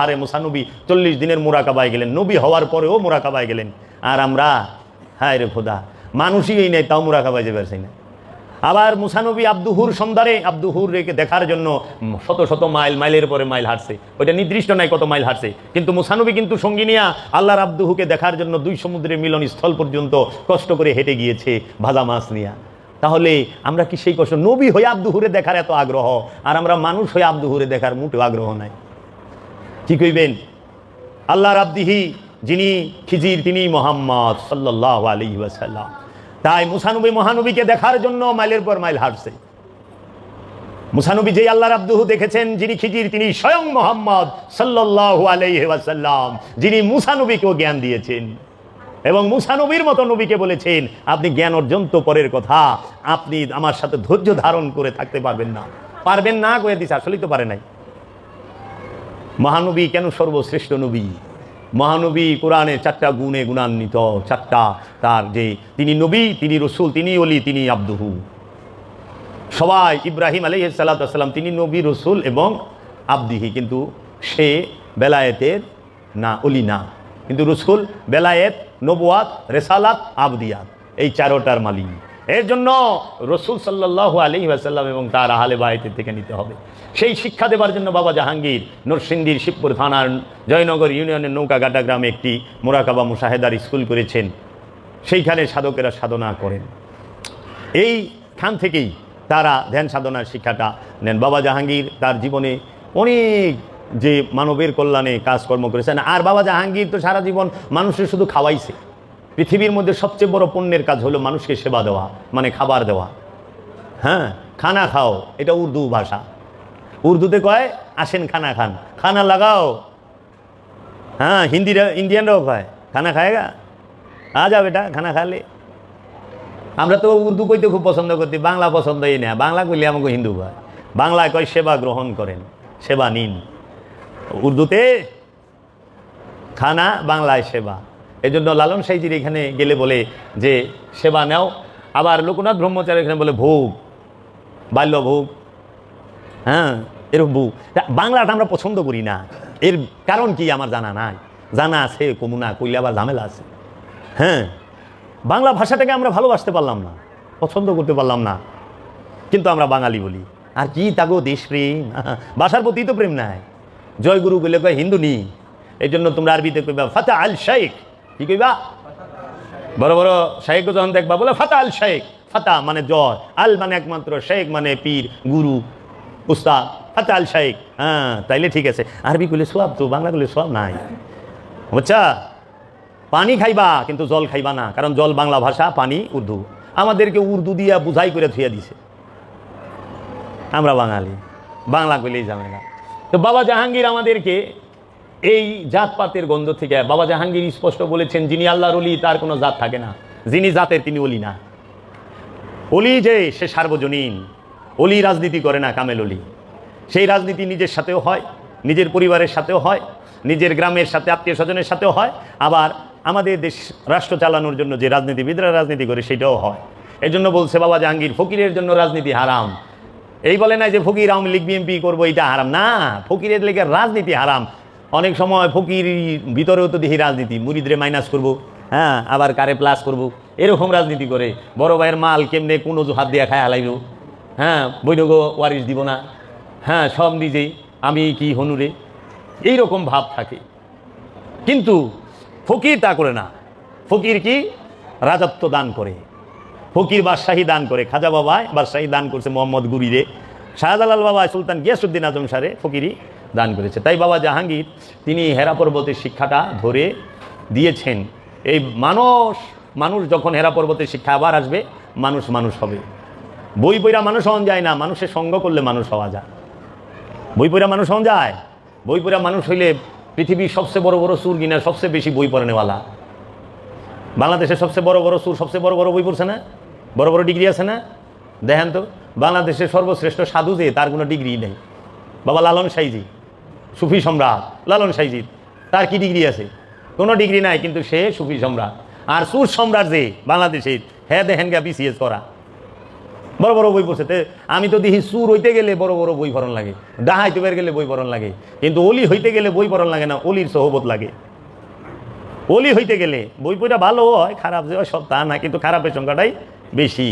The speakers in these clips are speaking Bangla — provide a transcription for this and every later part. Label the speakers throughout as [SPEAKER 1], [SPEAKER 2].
[SPEAKER 1] আরে মুসা নবী 40 দিনের মুরাকাবায় গেলেন, নবী হওয়ার পরেও মুরাকাবায় গেলেন। আর আমরা হায় রে খোদা, মানুষই নেই, তাও মুরাকাবায় যেতে পারছি না। আবার মুসা নবী আব্দুহুর সন্ধ্যারে আব্দুহুর রেখে দেখার জন্য শত শত মাইলের পরে মাইল হাঁটছে। ওইটা নির্দিষ্ট নাই কত মাইল হাঁটছে, কিন্তু মুসা নবী কিন্তু সঙ্গী নিয়া আল্লাহর আব্দুহুকে দেখার জন্য 2 সমুদ্রের মিলনস্থল পর্যন্ত কষ্ট করে হেঁটে গিয়েছে ভাজা মাছ নিয়া। তাহলে আমরা কি সেই কষ্ট, নবী হয়ে আব্দুহুরে দেখার এত আগ্রহ, আর আমরা মানুষ হয়ে আব্দুহুরে দেখার মোটেও আগ্রহ নাই। কি কইবেন? আল্লাহর আব্দিহি যিনি খিজির, তিনি মুহাম্মদ সাল্লাল্লাহু আলাইহি ওয়াসাল্লাম। তাই মুসা নবী মহানবীকে দেখার জন্য মাইলের পর মাইল হাঁটছে। মুসা নবী যেই আল্লাহর আব্দুহু দেখেছেন, যিনি খিজির, তিনি স্বয়ং মুহাম্মদ সাল্লাল্লাহু আলাইহি ওয়াসাল্লাম, যিনি মুসা নবীকেও জ্ঞান দিয়েছেন এবং মুসা নবীর মতো নবীকে বলেছেন, আপনি জ্ঞান অর্জন তো পরের কথা, আপনি আমার সাথে ধৈর্য ধারণ করে থাকতে পারবেন না কয়ে দিছে। আসলেই তো পারে নাই। মহানবী কেন সর্বশ্রেষ্ঠ নবী? মহানবী কোরআনে 4টা গুণে গুণান্বিত, 4টা তার, যে তিনি নবী, তিনি রসুল, তিনি অলি, তিনি আব্দুহু। সবাই ইব্রাহিম আলাইহিস সালাতু ওয়াস সালাম, তিনি নবী, রসুল এবং আব্দিহি, কিন্তু সে বেলায়েতের না, অলি না, কিন্তু রসুল, বেলায়েত, নবুয়াত, রেসালাত, আবদিয়াত, এই 4টার মালিক। এর জন্য রসুল সাল্লাল্লাহু আলাইহি ওয়াসাল্লাম এবং তার আহলে বাইতের থেকে নিতে হবে। সেই শিক্ষা দেবার জন্য বাবা জাহাঙ্গীর নরসিংদীর শিবপুর থানার জয়নগর ইউনিয়নের নৌকাঘাটা গ্রামে একটি মোরাকাবা মুশাহেদার স্কুল করেছেন। সেইখানে সাধকেরা সাধনা করেন। এইখান থেকেই তারা ধ্যান সাধনার শিক্ষাটা নেন। বাবা জাহাঙ্গীর তার জীবনে অনেক যে মানবের কল্যাণে কাজকর্ম করেছেন। আর বাবা জাহাঙ্গীর তো সারা জীবন মানুষের শুধু খাওয়াইছে। পৃথিবীর মধ্যে সবচেয়ে বড় পুণ্যের কাজ হলো মানুষকে সেবা দেওয়া, মানে খাবার দেওয়া। হ্যাঁ, খানা খাও, এটা উর্দু ভাষা। উর্দুতে কয় আসেন খানা খান, খানা লাগাও। হ্যাঁ, ইন্ডিয়ানরাও কয় খানা খায়গা, আ যাও বেটা খানা খালে। আমরা তো উর্দু কইতে খুব পছন্দ করতে, বাংলা পছন্দই না। বাংলা কইলে আমাকে হিন্দু কয়, বাংলায় কয় সেবা গ্রহণ করেন, সেবা নিন। উর্দুতে খানা, বাংলায় সেবা। এই জন্য লালন সাইজির এখানে গেলে বলে যে সেবা নেও। আবার লোকনাথ ব্রহ্মচারী এখানে বলে ভোগ, বাল্য ভোগ। হ্যাঁ, এরকম ভোগ। বাংলাটা আমরা পছন্দ করি না, এর কারণ কি আমার জানা নাই। জানা আছে, কমুনা কইলে আবার ঝামেলা আছে। হ্যাঁ, বাংলা ভাষাটাকে আমরা ভালোবাসতে পারলাম না, পছন্দ করতে পারলাম না, কিন্তু আমরা বাঙালি বলি। আর কি তাগো দেশপ্রেম, ভাষার প্রতি তো প্রেম নাই। জয়গুরু বলে কয় হিন্দু নি, এই জন্য তোমরা আরবিতে কইবা ফাতা আল শেখ। কি কইবা? বড় বড় শেখ যখন দেখবা বলে ফাতা আল শেখ। ফাতা মানে জয়, আল মানে একমাত্র, শেখ মানে পীর, গুরু, উস্তাদ। ফাতা আল শেখ। হ্যাঁ, তাইলে ঠিক আছে। আরবি কইলে সওয়াব তো, বাংলা কইলে সওয়াব নাই। বুঝছা? পানি খাইবা কিন্তু জল খাইবা না, কারণ জল বাংলা ভাষা, পানি উর্দু। আমাদেরকে উর্দু দিয়া বুঝাই করে থুইয়া দিছে। আমরা বাঙালি, বাংলা কইলেই ঝামেলা। তো বাবা জাহাঙ্গীর আমাদেরকে এই জাতপাতের গন্ধ থেকে, বাবা জাহাঙ্গীর স্পষ্ট বলেছেন, যিনি আল্লাহর অলি তার কোনো জাত থাকে না, যিনি জাতের তিনি অলি না। অলি যে সে সার্বজনীন, অলি রাজনীতি করে না, কামেল অলি। সেই রাজনীতি নিজের সাথেও হয়, নিজের পরিবারের সাথেও হয়, নিজের গ্রামের সাথে, আত্মীয় স্বজনের সাথেও হয়। আবার আমাদের দেশ রাষ্ট্র চালানোর জন্য যে রাজনীতিবিদরা রাজনীতি করে সেটাও হয়। এই জন্য বলছে বাবা জাহাঙ্গীর, ফকিরের জন্য রাজনীতি হারাম। এই বলে না যে ফকির আওয়ামী লীগ বিএনপি করবো, এটা হারাম না। ফকিরের লেগে রাজনীতি হারাম। অনেক সময় ফকির ভিতরেও তো দেখি রাজনীতি, মুরিদরে মাইনাস করবো, হ্যাঁ, আবার কারে প্লাস করবো, এরকম রাজনীতি করে। বড় ভাইয়ের মাল কেমনে কোন অজুহাত দিয়ে খায় হালাইব, হ্যাঁ, বৈঠক ওয়ারিশ দিব না, হ্যাঁ, সব নিজেই, আমি কি হনুরে, এইরকম ভাব থাকে। কিন্তু ফকির তা করে না। ফকির কি রাজত্ব দান করে, ফকির বাদশাহী দান করে। খাজা বাবায় বাদশাহী দান করছে মোহাম্মদ গুরিরে, শাহজালাল বাবা সুলতান গিয়াসউদ্দিন আজম সারে ফকিরি দান করেছে। তাই বাবা জাহাঙ্গীর তিনি হেরা পর্বতের শিক্ষাটা ধরে দিয়েছেন। এই মানুষ যখন হেরা পর্বতের শিক্ষা আবার আসবে, মানুষ হবে। বই পইরা মানুষ হওয়া যায় না, মানুষের সঙ্গ করলে মানুষ হওয়া যায়। বই পইরা মানুষ হওয়া যায়? বই পইরা মানুষ হইলে পৃথিবীর সবচেয়ে বড় বড় সুর কিনা সবচেয়ে বেশি বই পড়ানেওয়ালা বাংলাদেশের সবচেয়ে বড় বড় সুর সবচেয়ে বড় বড় বই পড়ছে না, বড় বড় ডিগ্রি আছে না? দেখেন তো, বাংলাদেশের সর্বশ্রেষ্ঠ সাধু যে, তার কোনো ডিগ্রি নেই। বাবা লালন সাইজি, সুফি সম্রাট লালন সাইজি, তার কি ডিগ্রি আছে? কোনো ডিগ্রি নাই, কিন্তু সে সুফি সম্রাট। আর সুর সম্রাট যে বাংলাদেশের, হ্যাঁ দেখেন গা বিসিএস করা, বড় বড় বই পড়ছে। আমি তো দেখি সুর হইতে গেলে বড় বড় বই পড়ন লাগে, ডাহাইতে বের গেলে বই পড়ন লাগে, কিন্তু অলি হইতে গেলে বই পড়ন লাগে না, অলির সহবত লাগে। অলি হইতে গেলে বই পড়া ভালো হয়, খারাপ যে হয় সব তা না, কিন্তু খারাপের সংখ্যাটাই বেশি।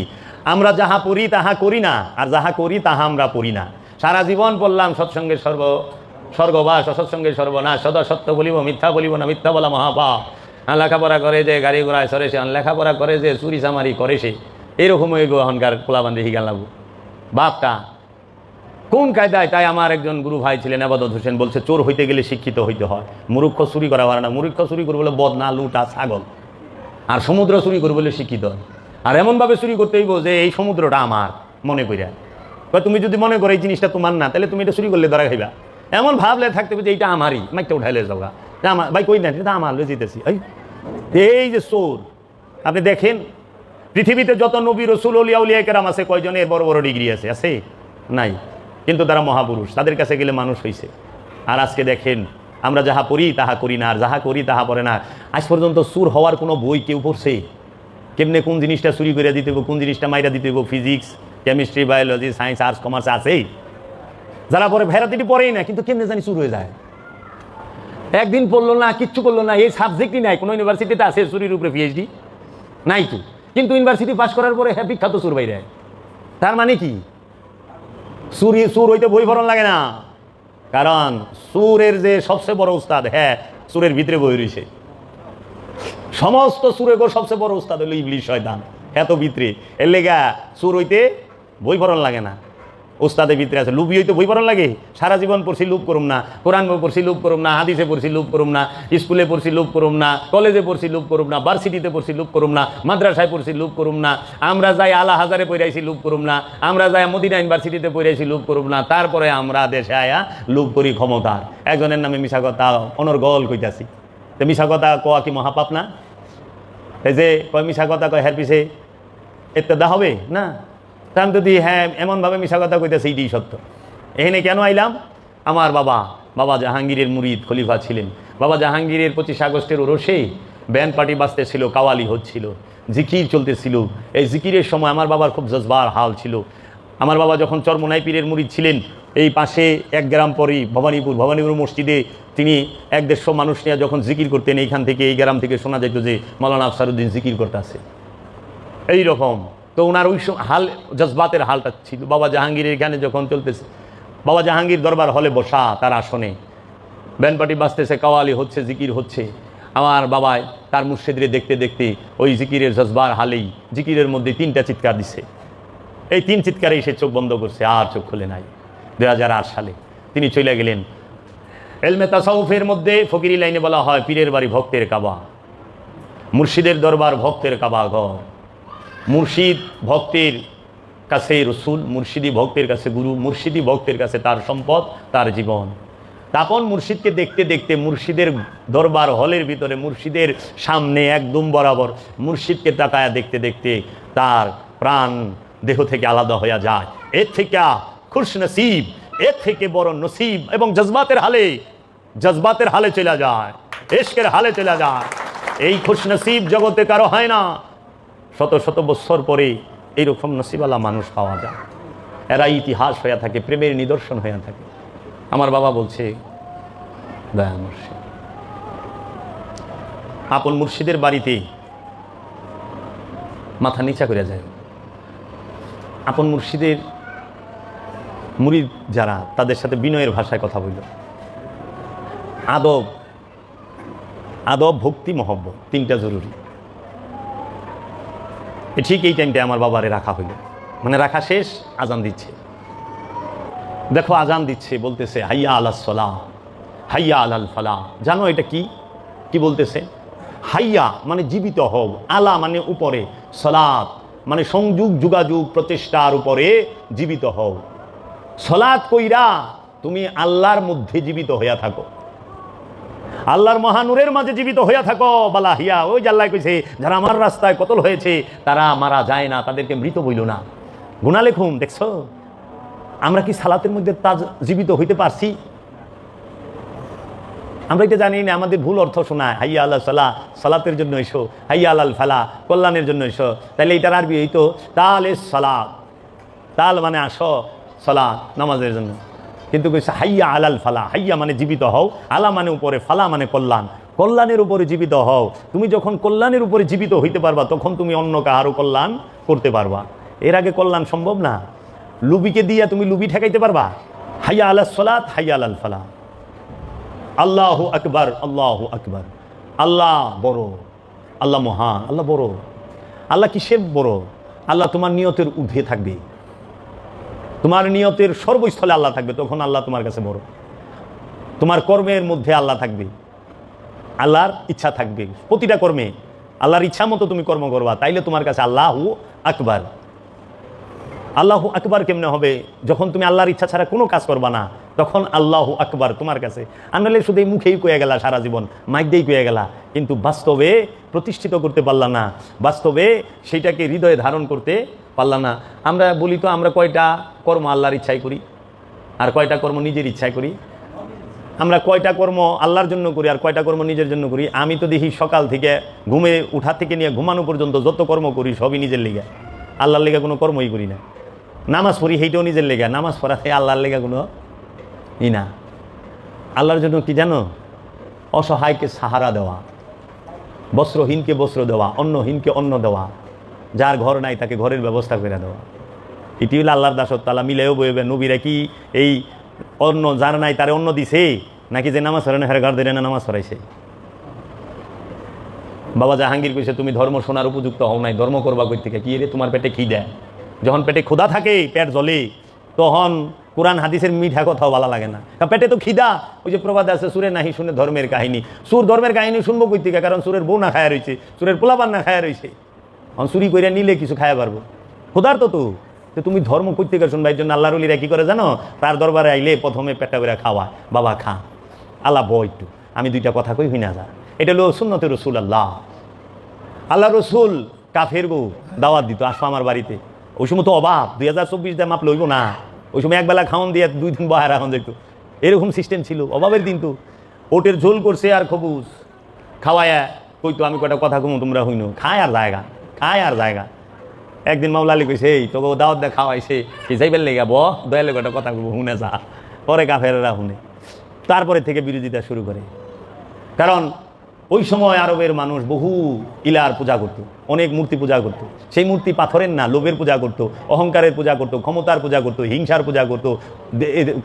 [SPEAKER 1] আমরা যাহা পড়ি তাহা করি না, আর যাহা করি তাহা আমরা পড়ি না। সারা জীবন পড়লাম সৎসঙ্গের স্বর্গবাস, অসৎসঙ্গে সর্বনাশ, সদা সত্য বলিব মিথ্যা বলিব না, মিথ্যা বলা মহাপাপ। লেখাপড়া করে যে গাড়ি ঘোড়ায় সরে সে, লেখাপড়া করে যে চুরি চামারি করে সে, এরকম এগো এখনকার পোলাবান দেখি গেল বাপটা কোন কায়দায়। তাই আমার একজন গুরু ভাই ছিলেন আবাদত হোসেন, বলছে চোর হইতে গেলে শিক্ষিত হইতে হয়, মূর্খ চুরি করা পারে না, মূর্খ চুরি করবে বলে বদনা লুটা ছাগল, আর সমুদ্র চুরি করবে বলে শিক্ষিত। আর এমনভাবে চুরি করতে হইব যে এই সমুদ্রটা আমার মনে করিয়া, তুমি যদি মনে করো এই জিনিসটা তোমার না, তাহলে তুমি এটা চুরি করলে ধরা খাইবা, এমন ভাবলে থাকতে হবে যে এইটা আমারই, মাইকটা উঠাইলে যাওয়া আমার ভাই কই না, এটা আমার লয়ে যেতেছি। এই যে চোর, আপনি দেখেন পৃথিবীতে যত নবী রসুল ওলিয়া উলিয়া কেরাম আছে, কয়জনের বড় বড় ডিগ্রি আছে? আছে? নাই। কিন্তু তারা মহাপুরুষ, তাদের কাছে গেলে মানুষ হয়েছে। আর আজকে দেখেন আমরা যাহা পড়ি তাহা করি না, আর যাহা করি তাহা পড়ে না। আজ পর্যন্ত চুর হওয়ার কোনো বই কেউ পড়ছে? কেমনে কোন জিনিসটা চুরি করে দিতে হইব, কোন জিনিসটা মাইরা দিতে হইব, physics, chemistry, biology, science, arts, commerce আছেই। যারা পরে ভ্যারাইটি পড়েই না, কিন্তু কেমনে জানি চুর হয়ে যায়। একদিন পড়লো না, কিচ্ছু করলো না, এই সাবজেক্টই নাই। কোনো ইউনিভার্সিটিতে আছে চুরির উপরে পিএইচডি নাই তো, কিন্তু ইউনিভার্সিটি পাস করার পরে হ্যাঁ বিখ্যাত চুর বাইরে। তার মানে কি? চুর হইতে বই পড়ন লাগে না, কারণ সুরের যে সবচেয়ে বড় উস্তাদ, হ্যাঁ সুরের ভিতরে বই রয়েছে। সমস্ত সুরে গো সবচেয়ে বড় উস্তাদ হলো ইবলিশ, শয়তান, এত ভিতরে। এর লেগা সুর হইতে বই পড়ন লাগে না, উস্তাদের ভিতরে আছে। লুবি হইতে বই পড়ন লাগে। সারা জীবন পড়ছি লুপ করুম না, কোরআন বই পড়ছি লুপ করুম না, হাদিসে পড়ছি লুপ করুম না, স্কুলে পড়ছি লুপ করুম না, কলেজে পড়ছি লুপ করুম না, ভার্সিটিতে পড়ছি লুপ করুম না, মাদ্রাসায় পড়ছি লুপ করুম না, আমরা যাই আলা হাজারে পড়াইছি লুপ করুম না, আমরা যাই মদিনা ইউনিভার্সিটিতে পড়াইছি লুপ করুম না। তারপরে আমরা দেশে আয়া লুপ করি ক্ষমতার। একজনের নামে মিশা কথা অনর্গল কইতাছি। তো মিশা কথা কোয়া কি মহাপাপ না? এই যে কয় মিশা কথা কয়, হের পিছে ইত্তেদা হবে না? তা আমি যদি হ্যাঁ এমনভাবে মিশা কথা কইতেছে, এইটাই সত্য। এখানে কেন আইলাম? আমার বাবা জাহাঙ্গীরের মুরিদ খলিফা ছিলেন। বাবা জাহাঙ্গীরের 25 আগস্টের ওরসে ব্যান্ড পার্টি বাজতেছিল, কাওয়ালি হচ্ছিল, জিকির চলতেছিল। এই জিকিরের সময় আমার বাবার খুব জজবার হাল ছিল। আমার বাবা যখন চরমোনাই পীরের মুরিদ ছিলেন, এই পাশে 1 গ্রাম পরই ভবানীপুর মসজিদে তিনি 1-150 মানুষ নিয়ে যখন জিকির করতেন, এইখান থেকে এই গ্রাম থেকে শোনা যেত যে মাওলানা আফসারউদ্দিন জিকির করতে আছে, এইরকম। তো ওনার ওই হাল, জজবাতের হালটা ছিল। বাবা জাহাঙ্গীরের এখানে যখন চলতেছে, বাবা জাহাঙ্গীর দরবার হলে বসা, তার আসনে ব্যান্ড পার্টি বাজতেছে, কাওয়ালি হচ্ছে, জিকির হচ্ছে। আমার বাবায় তার মুর্শিদরে দেখতে দেখতে ওই জিকিরের জজবার হালেই জিকিরের মধ্যে 3টা চিৎকার দিছে। এই 3 চিৎকারে সে চোখ বন্ধ করছে, আর চোখ খুলে নাই। 2008 সালে তিনি চলে গেলেন। এলমে তাসাউফের মধ্যে ফকিরি লাইনে বলা হয় পীরের বাড়ি ভক্তের কাবা, মুর্শিদের দরবার ভক্তের কাবা ঘর। মুর্শিদ ভক্তের কাছে রসুল, মুর্শিদি ভক্তের কাছে গুরু, মুর্শিদি ভক্তের কাছে তার সম্পদ, তার জীবন। তখন মুর্শিদকে দেখতে দেখতে, মুর্শিদের দরবার হলের ভিতরে, মুর্শিদের সামনে একদম বরাবর মুর্শিদকে তাকায়া দেখতে দেখতে তার প্রাণ দেহ থেকে আলাদা হয়ে যায়। এর থেকে খুশ নসিব, এর থেকে বড় নসিব, এবং জজবাতের হালে চলে যায়, ইশকের হালে চলে যায়। এই খুশ নসিব জগতে কারো হয় না। শত শত বছর পরে এইরকম নসিবালা মানুষ পাওয়া যায়। এরা ইতিহাস হয়ে থাকে, প্রেমের নিদর্শন হয়ে থাকে। আমার বাবা বলছে, দয়া মুর্শিদ, আপন মুর্শিদের বাড়িতে মাথা নিচা করে যায়। আপন মুর্শিদের মুরিদ যারা, তাদের সাথে বিনয়ের ভাষায় কথা বলল। আদব, ভক্তি, মহব্বত, 3টা জরুরি। ঠিক এই টাইমটা আমার বাবারে রাখা হইল, মানে রাখা শেষ, আজান দিচ্ছে। দেখো আজান দিচ্ছে, বলতেছে হাইয়া আলাস সালাহ, হাইয়া আলাল ফালাহ। জানো এটা কি বলতেছে? হাইয়া মানে জীবিত হও, আলা মানে উপরে, সালাত মানে সংযোগ, যোগাযোগ, প্রচেষ্টার উপরে জীবিত হও। সালাত কইরা তুমি আল্লাহর মধ্যে জীবিত হইয়া থাকো, আল্লাহর মহানূরের মাঝে জীবিত হইয়া থাকো। বালা হিয়া, ওই যে আল্লাহ কইছে যারা আমার রাস্তায় কতল হয়েছে তারা মারা যায় না, তাদেরকে মৃত বইল না। গুনাহ লেখুম। দেখছো আমরা কি সালাতের মধ্যে জীবিত হইতে পারছি? আমরা এটা জানি না, আমাদের ভুল অর্থ শোনায়। হাইয়া আল্লাহ সালাহ, সালাতের জন্য এসো, হাইয়া আলাল ফালাহ, কল্যাণের জন্য এসো। তাহলে এটার আরবি হইতো তালে সালাত, তাল মানে আসো সালাত নামাজের জন্য, কিন্তু কইছে হাইয়া আলাল ফালা। হাইয়া মানে জীবিত হও, আলা মানে উপরে, ফালা মানে কল্যাণ। কল্যাণের উপরে জীবিত হও। তুমি যখন কল্যাণের উপরে জীবিত হইতে পারবা তখন তুমি অন্য কারো কল্যাণ করতে পারবা। এর আগে কল্যাণ সম্ভব না। লুবিকে দিয়া তুমি লুবি ঠেকাইতে পারবা? হাইয়া আলাল সালাত, হাইয়া আলাল ফালা। আল্লাহু আকবার, আল্লাহু আকবার। আল্লাহ বড়, আল্লাহ মহান, আল্লাহ বড়। আল্লাহ কিসের বড়? আল্লাহ তোমার নিয়তের ঊর্ধ্বে থাকবে, তোমার নিয়তের সর্বস্থলে আল্লাহ থাকবে, তখন আল্লাহ তোমার কাছে বড়। তোমার কর্মের মধ্যে আল্লাহ থাকবে, আল্লাহর ইচ্ছা থাকবে। প্রতিটা কর্মে আল্লাহর ইচ্ছা মতো তুমি কর্ম করবা, তাইলে তোমার কাছে আল্লাহু আকবার। আল্লাহু আকবার কেমনে হবে? যখন তুমি আল্লাহর ইচ্ছা ছাড়া কোনো কাজ করবা না, তখন আল্লাহু আকবার তোমার কাছে। আনলে শুধু এই মুখেই কয়ে গেলা, সারা জীবন মাইক দিয়েই কয়ে গেলা, কিন্তু বাস্তবে প্রতিষ্ঠিত করতে পারলা না, বাস্তবে সেইটাকে হৃদয়ে ধারণ করতে পারলা না। আমরা বলি তো আমরা কয়টা কর্ম আল্লাহর ইচ্ছাই করি আর কয়টা কর্ম নিজের ইচ্ছায় করি? আমরা কয়টা কর্ম আল্লাহর জন্য করি আর কয়টা কর্ম নিজের জন্য করি? আমি তো দেখি সকাল থেকে ঘুমে উঠা থেকে নিয়ে ঘুমানো পর্যন্ত যত কর্ম করি সবই নিজের লেগে, আল্লাহর লেগে কোনো কর্মই করি না। নামাজ পড়ি সেইটাও নিজের লেগে, নামাজ পড়াতে আল্লাহর লেগে কোনো ই না। আল্লাহর জন্য কি জানো? অসহায়কে সাহারা দেওয়া, বস্ত্রহীনকে বস্ত্র দেওয়া, অন্নহীনকে অন্ন দেওয়া, যার ঘর নাই তাকে ঘরের ব্যবস্থা করে দেওয়া। এটি হলো আল্লাহর দাসত্ব। আল্লাহ মিলেও বইবে। নবীরা কি এই অন্ন যার নাই তারে অন্ন দিছে, নাকি যে নামাজ পড়ে না হের ঘর ধরে না নামাজ পড়াইছে? বাবা জাহাঙ্গীর কইছে তুমি ধর্ম শোনার উপযুক্ত হও নাই, ধর্ম করবা কই থেকে? কি রে তোমার পেটে খিদে? যখন পেটে ক্ষুধা থাকে, পেট জ্বলে, তখন কোরআন হাদিসের মিঠা কথাও ভালো লাগে না। পেটে তো খিদা। ওই যে প্রবাদ আছে, সুরে নাহি শুনে ধর্মের কাহিনী। সুর ধর্মের কাহিনী শুনবো কই থেকে? কারণ সুরের বউ না খায়া রয়েছে, সুরের পোলাপান না খায়া রয়েছে। চুরি করে নিলে কিছু খায়া পারবো? ক্ষুধার তো তুমি ধর্ম কই থেকে শুনবা? এই জন্য আল্লাহর ওলিরা কি করে জানো? তার দরবারে আইলে প্রথমে পেটা করে খাওয়া, বাবা খা, আল্লাহ বই একটু, আমি দুইটা কথা কই, হই না যা। এটা হলো সুন্নতে রসুল। আল্লাহ রসুল কাফের বউ দাওয়াত দিত, আসো আমার বাড়িতে। ওই সময় তো অভাব, 2024 দিয়ে মাপ লইব না। ওই সময় একবেলা খাওয়ান দিয়ে 2 দিন বাহার এখন যেত, এরকম সিস্টেম ছিল। অভাবের দিন তো ওটের ঝোল করছে আর খবুজ খাওয়ায়া কইতো আমি কয়টা কথা কমু, তোমরা হইনো, খায় আর জায়গা, খায় আর জায়গা। একদিন মাওলা আলী কইছে, এই তোকে দাওয়াত দিয়ে খাওয়াইছে, কি যাইবেন লেগা ব দয়ালে কয়টা কথা কব, শুনে যা। পরে কাফেরেরা শুনে, তারপরে থেকে বিরোধিতা শুরু করে। কারণ ওই সময় আরবের মানুষ বহু ইলার পূজা করত, অনেক মূর্তি পূজা করত। সেই মূর্তি পাথরের না, লোভের পূজা করত, অহংকারের পূজা করত, ক্ষমতার পূজা করত, হিংসার পূজা করত,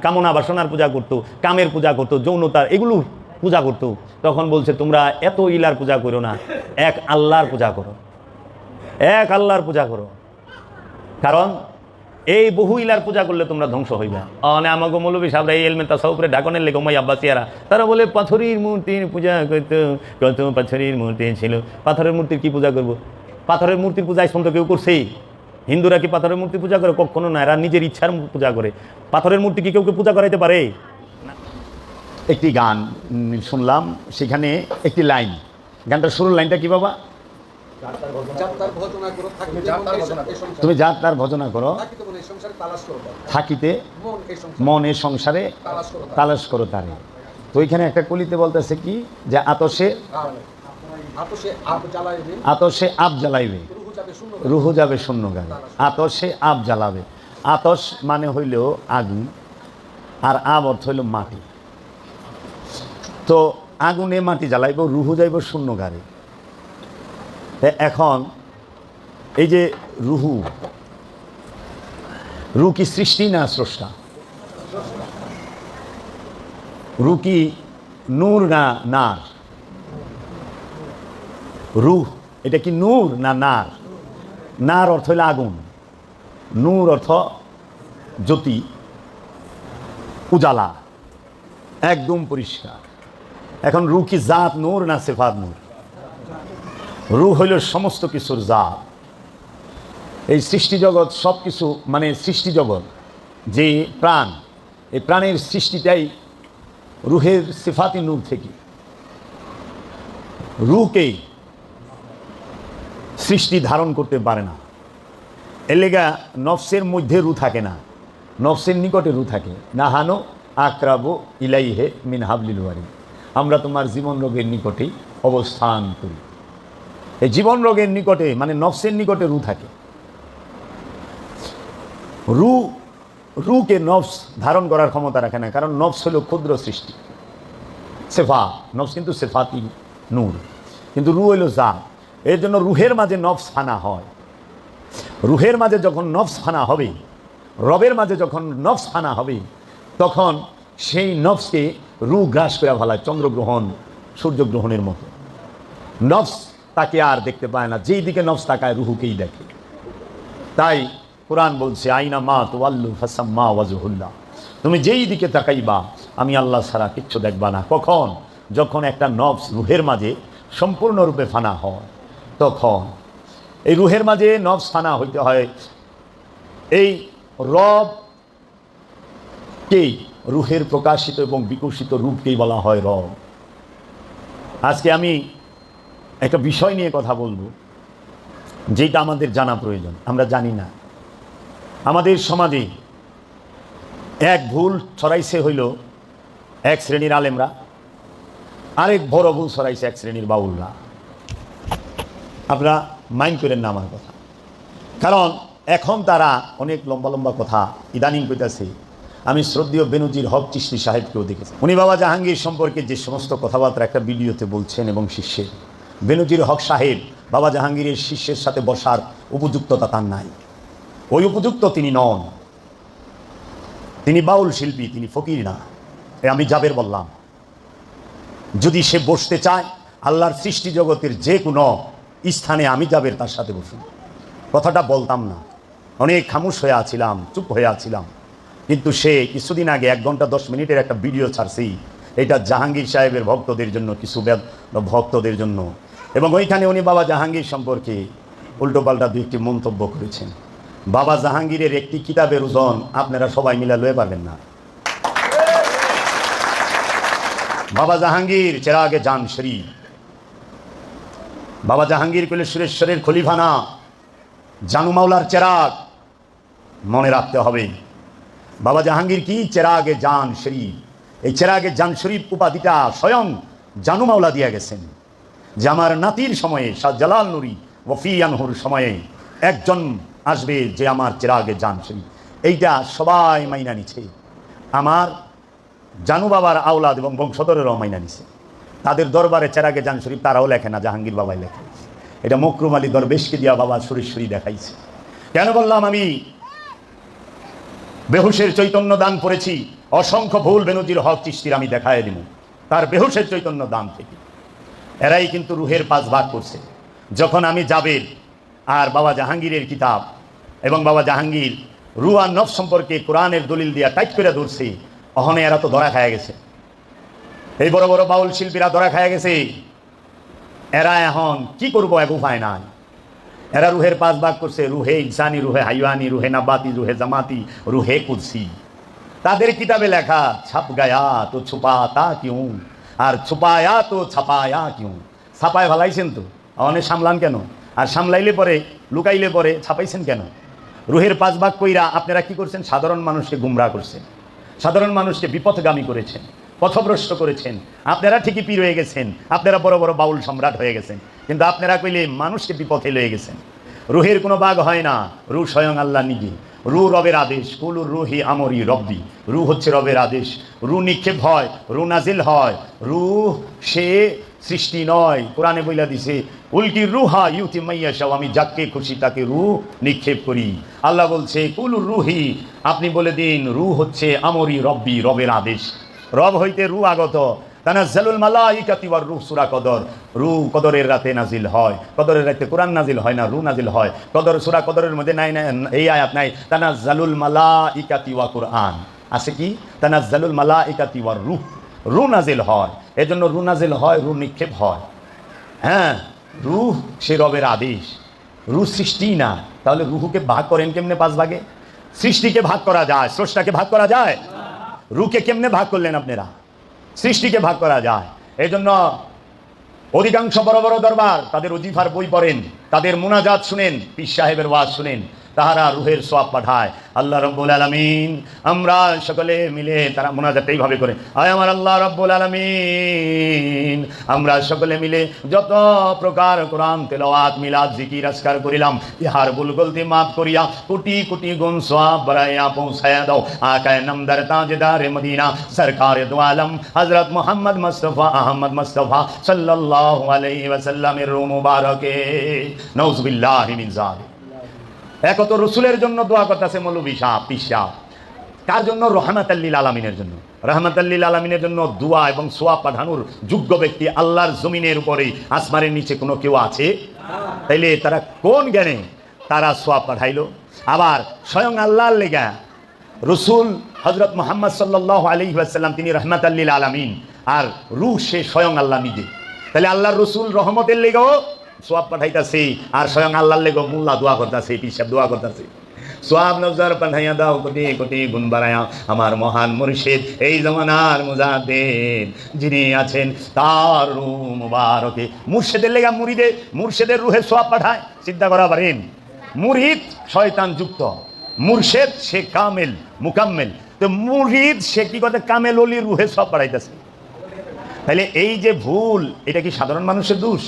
[SPEAKER 1] কামনা বাসনার পূজা করত, কামের পূজা করত, যৌনতার, এগুলো পূজা করত। তখন বলছে তোমরা এত ইলার পূজা করো না, এক আল্লাহর পূজা করো, এক আল্লাহর পূজা করো। কারণ এই বহু ইলার পূজা করলে তোমরা ধ্বংস হইবা। আমাকে মৌলবী সাহেবরা এই এলমে তাসাউফরে ডাকনের লেগে উমাইয়া আব্বাসিয়ারা তারা বলে পাথরের মূর্তির পূজা করতো, কত পাথরের মূর্তি ছিল। পাথরের মূর্তির কি পূজা করবো? পাথরের মূর্তির পূজা এখন কেউ করছে? হিন্দুরা কি পাথরের মূর্তি পূজা করে? কখনো না, এরা নিজের ইচ্ছার পূজা করে। পাথরের মূর্তি কি কেউ পূজা করাইতে পারে? একটি গান শুনলাম, সেখানে একটি লাইন, গানটার শুরুর লাইনটা কি বাবা? তুমি যার তার ভজনা করো, থাকিতে মন এ সংসারে তালাশ করো তারে। তো ওইখানে একটা কলিতে বলতেছে কি, যে আতসে আব জ্বালাইবে, রুহু যাবে শূন্য গায়ে। আতসে আব জ্বালাবে। আতস মানে হইল আগুন, আর আব অর্থ হইল মাটি। তো আগুনে মাটি জ্বালাইব, রুহু যাইব শূন্য গাড়ি। এখন এই যে রুহু, রু কি সৃষ্টি না স্রষ্টা? রু কি নূর না নার? রুহ এটা কি নূর না নার? নার অর্থ হইল আগুন, নূর অর্থ জ্যোতি, উজালা, একদম পরিষ্কার। এখন রু কি জাত নূর না সিফাত নূর? রু হইল সমস্ত কিছুর জাত। এই সৃষ্টি জগৎ সব কিছু, মানে সৃষ্টি জগৎ যে প্রাণ, এই প্রাণের সৃষ্টিটাই রুহের সিফাতি নূর থেকে। রুকে সৃষ্টি ধারণ করতে পারে না, এর লেগা নফসের মধ্যে রু থাকে না, নফসের নিকটে রু থাকে। নাহানো আকরাবু ইলাইহে মিন হাবলিল ওয়ারিদ। আমরা তোমার জীবন রোগের নিকটেই অবস্থান করি। এই জীবন রোগের নিকটে মানে নফসের নিকটে রু থাকে। রু রুকে নফস ধারণ করার ক্ষমতা রাখে না, কারণ নফস হলো ক্ষুদ্র সৃষ্টি, সেফা। নফস কিন্তু সেফাতি নূর, কিন্তু রু হইল জাত। এর জন্য রুহের মাঝে নফস ফানা হয়। রুহের মাঝে যখন নফস ফানা হবে, রবের মাঝে যখন নফস ফানা হবে, তখন সেই নফসকে রু গ্রাস করে ফেলায়, চন্দ্রগ্রহণ সূর্যগ্রহণের মতো। নফস তাকে আর দেখতে পায় না, যেই দিকে নফস তাকায় রুহুকেই দেখে। তাই কোরআন বলছে, আইনা মা তুওয়াল্লু ফাসাম্মা ওয়াজহুল্লাহ, তুমি যেই দিকে তাকাইবা আমি আল্লাহ ছাড়া কিচ্ছু দেখবা না। কখন? যখন একটা নফস রুহের মাঝে সম্পূর্ণরূপে ফানা হয়, তখন এই রুহের মাঝে নফস ফানা হইতে হয়। এই রবকেই, রুহের প্রকাশিত এবং বিকশিত রূপকেই বলা হয় রব। আজকে আমি একটা বিষয় নিয়ে কথা বলবো, যেটা আমাদের জানা প্রয়োজন। আমরা জানি না। আমাদের সমাজে এক ভুল ছড়াইছে হইল এক শ্রেণীর আলেমরা, আরেক বড় ভুল ছড়াইছে এক শ্রেণীর বাউলরা। আপনারা মাইন্ড করেন না আমার কথা, কারণ এখন তারা অনেক লম্বা লম্বা কথা ইদানিং কইতাছে। আমি শ্রদ্ধেয় বেনজির হক চিশতি সাহেবকেও দেখেছি, উনি বাবা জাহাঙ্গীর সম্পর্কে যে সমস্ত কথাবার্তা একটা ভিডিওতে বলছেন, এবং শিষ্যের বেনজির হক সাহেব বাবা জাহাঙ্গীরের শিষ্যের সাথে বসার উপযুক্ততা তার নাই। ওই উপযুক্ত তিনি নন, তিনি বাউল শিল্পী, তিনি ফকির না। আমি জাবের বললাম, যদি সে বসতে চায় আল্লাহর সৃষ্টি জগতের যে কোনো স্থানে, আমি জাবের তার সাথে বসুন। কথাটা বলতাম না, অনেক খামোশ হয়ে আছিলাম, চুপ হয়ে আছিলাম, কিন্তু সে কিছুদিন আগে 1 ঘন্টা 10 মিনিটের একটা ভিডিও ছাড়ছি, এটা জাহাঙ্গীর সাহেবের ভক্তদের জন্য, কিছু ভক্তদের জন্য। এবং ওইখানে উনি বাবা জাহাঙ্গীর সম্পর্কে উল্টোপাল্টা 2টি মন্তব্য করেছেন। বাবা জাহাঙ্গীরের একটি কিতাবের ওজন আপনারা সবাই মিলে লয়ে পাবেন না। বাবা জাহাঙ্গীর চেরাগে জান শরীফ, বাবা জাহাঙ্গীর কইলে সুরেশ্বরের খলিফা না, জানু মাওলার চেরাগ, মনে রাখতে হবে। বাবা জাহাঙ্গীর কি? চেরাগে জান শরীফ। এই চেরাগে জান শরীফ উপাধিটা স্বয়ং জানু মাওলা দিয়ে গেছেন, যে আমার নাতির সময়ে, শাহ জালাল নুরি ওয়ফিয়ানহুর সময়ে একজন আসবে যে আমার চেরাগে জান শরীফ। এইটা সবাই মাইনা নিছে, আমার জানু বাবার আওলাদ এবং বংশধরেরও মাইনা নিছে। তাদের দরবারে চেরাগে জান শরীফ তারাও লেখে না, জাহাঙ্গীর বাবাই লেখে। এটা মকরুম আলী দরবেশকে দিয়া বাবা সুরেশ্বরী দেখাইছে। কেন বললাম? আমি বেহুশের চৈতন্য দান পড়েছি, অসংখ্য ভুল বেনজির হক চিশতির আমি দেখায় দিব তার বেহুশের চৈতন্য দান থেকে। এরাই কিন্তু রুহের 5 ভাগ করছে। যখন আমি জাবের আর বাবা জাহাঙ্গীরের কিতাব এবং বাবা জাহাঙ্গীর রু আর নফস সম্পর্কে কোরআনের দলিল দিয়া টাইট করে ধরছে, অহনে এরা তো ধরা খায়া গেছে। এই বড় বড় বাউল শিল্পীরা ধরা খায়া গেছে। এরা এখন কি করবো, এক উপায় নাই। এরা রুহের 5 ভাগ করছে, রুহে ইনসানি, রুহে হাইওয়ানি, রুহে নাবাতি, রুহে জামাতি, রুহে কুদসি। তাদের কিতাবে লেখা ছাপ গায়া তো ছুপাতা কিউ, আর ছুপায়া তো ছাপায়া কিউ। ছাপায় ভালাইছেন তো, অনেক সামলান কেন? আর সামলাইলে পরে, লুকাইলে পরে ছাপাইছেন কেন? রুহের 5 ভাগ কইরা আপনারা কি করছেন? সাধারণ মানুষকে গুমরাহ করছেন, সাধারণ মানুষকে বিপথগামী করেছেন, পথভ্রষ্ট করেছেন। আপনারা ঠিকই পীর হয়ে গেছেন, আপনারা বড় বড় বাউল সম্রাট হয়ে গেছেন, কিন্তু আপনারা কইলে মানুষকে বিপথে লয়ে গেছেন। রুহের কোনো ভাগ হয় না, রু স্বয়ং আল্লাহ নিজে। রু রবের আদেশ, কুলুর রুহি আমরি রব্বি। রু হচ্ছে রবের আদেশ। রু নিক্ষেপ হয়, রু নাজিল হয়। রু সে সৃষ্টি নয়। কোরআনে বইলা দিছে, উলকি রুহা ইউতি মাইয়াশাও, আমি যাকে খুশি তাকে রু নিক্ষেপ করি। আল্লাহ বলছে কুলুর রুহি, আপনি বলে দিন রু হচ্ছে আমরি রব্বি, রবের আদেশ। রব হইতে রু আগত। তানাজ্জালুল মালাইকাতি ওয়ার রূহ, সূরা কদর। রু কদরের রাতে নাজিল হয়, কদরের রাতে কোরআন নাজিল হয় না, রু নাজিল হয়। কদর, সূরা কদরের মধ্যে নাই, এই আয়াত নাই তানাজ্জালুল মালাইকাতি ওয়া কুরআন। আছে কি? তানাজ্জালুল মালাইকাতি ওয়ার রূহ, রু নাজিল হয়। এজন্য রু নাজিল হয়, রু নিক্ষেপ হয়। হ্যাঁ, রূহ সে রবের আদেশ। রু সৃষ্টি না, তাহলে রুহুকে ভাগ করেন কেমনে 5 ভাগে? সৃষ্টিকে ভাগ করা যায়, স্রষ্টাকে ভাগ করা যায়? রুকে কেমনে ভাগ করলেন আপনারা? সৃষ্টিকে ভাগ করা যায়। এই জন্য অধিকাংশ বড় বড় দরবার তাদের ওজিফার বই পড়েন, তাদের মুনাজাত শুনেন, পীর সাহেবের ওয়াজ শুনেন, তাহারা রুহের সওয়াব পাঠায়। আল্লাহ রাব্বুল আলামিন, আমরা সকলে মিলে তারা মুনাজাত এইভাবে করে, আয় আমার আল্লাহ রাব্বুল আলামিন, আমরা সকলে মিলে যত প্রকার কোরআন তেলাওয়াত মিলাদ জিকির আজকার করিলাম, ইহার ভুল গলতি মাফ করিয়া কোটি কোটি গুণ সওয়াব বাড়াইয়া পৌঁছায়া দাও। আকায়ে নামদার তাজদারে মদিনা সরকারে দু আলম হযরত মুহাম্মদ মুস্তাফা আহমদ মুস্তাফা সাল্লাল্লাহু আলাইহি ওয়াসাল্লামের রূহ মুবারকে। নাউযুবিল্লাহি মিন যালিক। একত রসুলের জন্য দোয়া করতেছে মৌলভী সাহেব, পীর সাহেব। কার জন্য? রহমাতাল লিল আলামিনের জন্য। রহমাতাল লিল আলামিনের জন্য দোয়া এবং সোয়াব পাঠানোর যোগ্য ব্যক্তি আল্লাহর জমিনের উপরে আসমানের নিচে কোনো কেউ আছে? তাইলে তারা কোন জ্ঞানে তারা সোয়াব পাঠাইলো? আবার স্বয়ং আল্লাহর লেগা রসুল হযরত মুহাম্মদ সাল্লাল্লাহু আলাইহি ওয়াসাল্লাম তিনি রহমাতাল লিল আলামিন, আর রূহ সে স্বয়ং আল্লাহ নিজে। তাহলে আল্লাহর রসুল রহমতের লেগেও সোয়াব পাঠাইতাছে, আর স্বয়ং আল্লাহর লেগেও মোল্লা দোয়া করতেছে, পীর সাহেব দোয়া করতেছে, সোয়াব নজর পাঠাইয়া দাও কোটি কোটি গুণ বাড়াইয়া আমার মহান মুর্শিদ এই জমানার মুজাদ্দিদ যিনি আছেন তার রূহ মুবারকে। মুর্শিদের লেগা মুর্শিদের রূহে সোয়াব পাঠায়, চিন্তা করা পারেন? মুরিদ শয়তান যুক্ত, মুর্শিদ সে কামেল মুকাম্মেল, তো মুরিদ সে কি কথা কামেল ওলি রূহে সোয়াব পাঠাইতেছে। তাহলে এই যে ভুল, এটা কি সাধারণ মানুষের দোষ?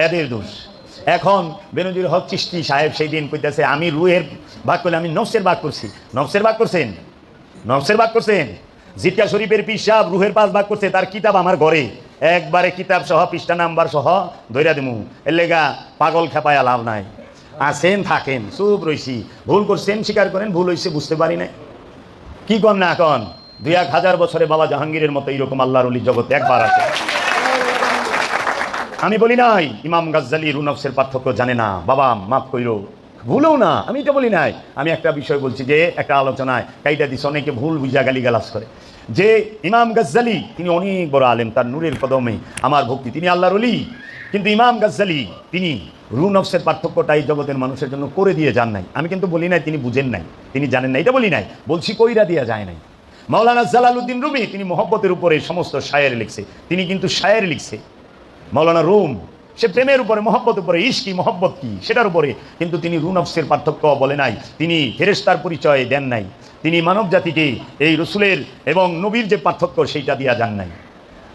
[SPEAKER 1] এদের দোষ। এখন বেনজির হক চিশতি সাহেব সেই দিন কইতেছে আমি রুহের ভাগ করলে আমি নফসের ভাগ করছি। নফসের ভাগ করছেন? নফসের ভাগ করছেন? জিতিয়া শরীফের পীর সাহেব রুহের 5 ভাগ করছে, তার কিতাব আমার ঘরে একবারে কিতাব সহ পৃষ্ঠা নাম্বার সহ ধইরা দিমু। এর লেগা পাগল খেপায় লাভ নাই। আসেন থাকেন, চুপ রইছি। ভুল করছেন স্বীকার করেন, ভুল হয়েছে বুঝতে পারি না, কি কর না এখন 2-1000 বছরে বাবা জাহাঙ্গীরের মতো এইরকম আল্লাহর ওলি জগতে একবার আছে। আমি বলি নাই ইমাম গাজ্জালী রূহ নফসের পার্থক্য জানে না, বাবা মাফ কইরো, ভুলও না, আমি এটা বলি নাই। আমি একটা বিষয় বলছি যে একটা আলোচনায় কাইটা দিছে, অনেকে ভুল বুঝা গালিগালাজ করে, যে ইমাম গাজ্জালী তিনি অনেক বড় আলেম, তার নূরের কদমে আমার ভক্তি, তিনি আল্লাহর ওলি। কিন্তু ইমাম গাজ্জালী তিনি রূহ নফসের পার্থক্যটা এই জগতের মানুষের জন্য করে দিয়ে যান নাই। আমি কিন্তু বলি নাই তিনি বুঝেন নাই, তিনি জানেন না, এটা বলি নাই, বলছি কইরা দিয়া যায় নাই। মাওলানা জালালউদ্দিন রুমি তিনি মহব্বতের উপরে সমস্ত শায়ের লিখছে, তিনি কিন্তু শায়ের লিখছে। মাওলানা রুম সে প্রেমের উপরে, মহব্বত উপরে, ইশকি মহব্বত কি সেটার উপরে, কিন্তু তিনি রূহ নফসের পার্থক্য বলে নাই, তিনি ফেরেশতার পরিচয় দেন নাই, তিনি মানব জাতিকে এই রসুলের এবং নবীর যে পার্থক্য সেইটা দিয়া যান নাই।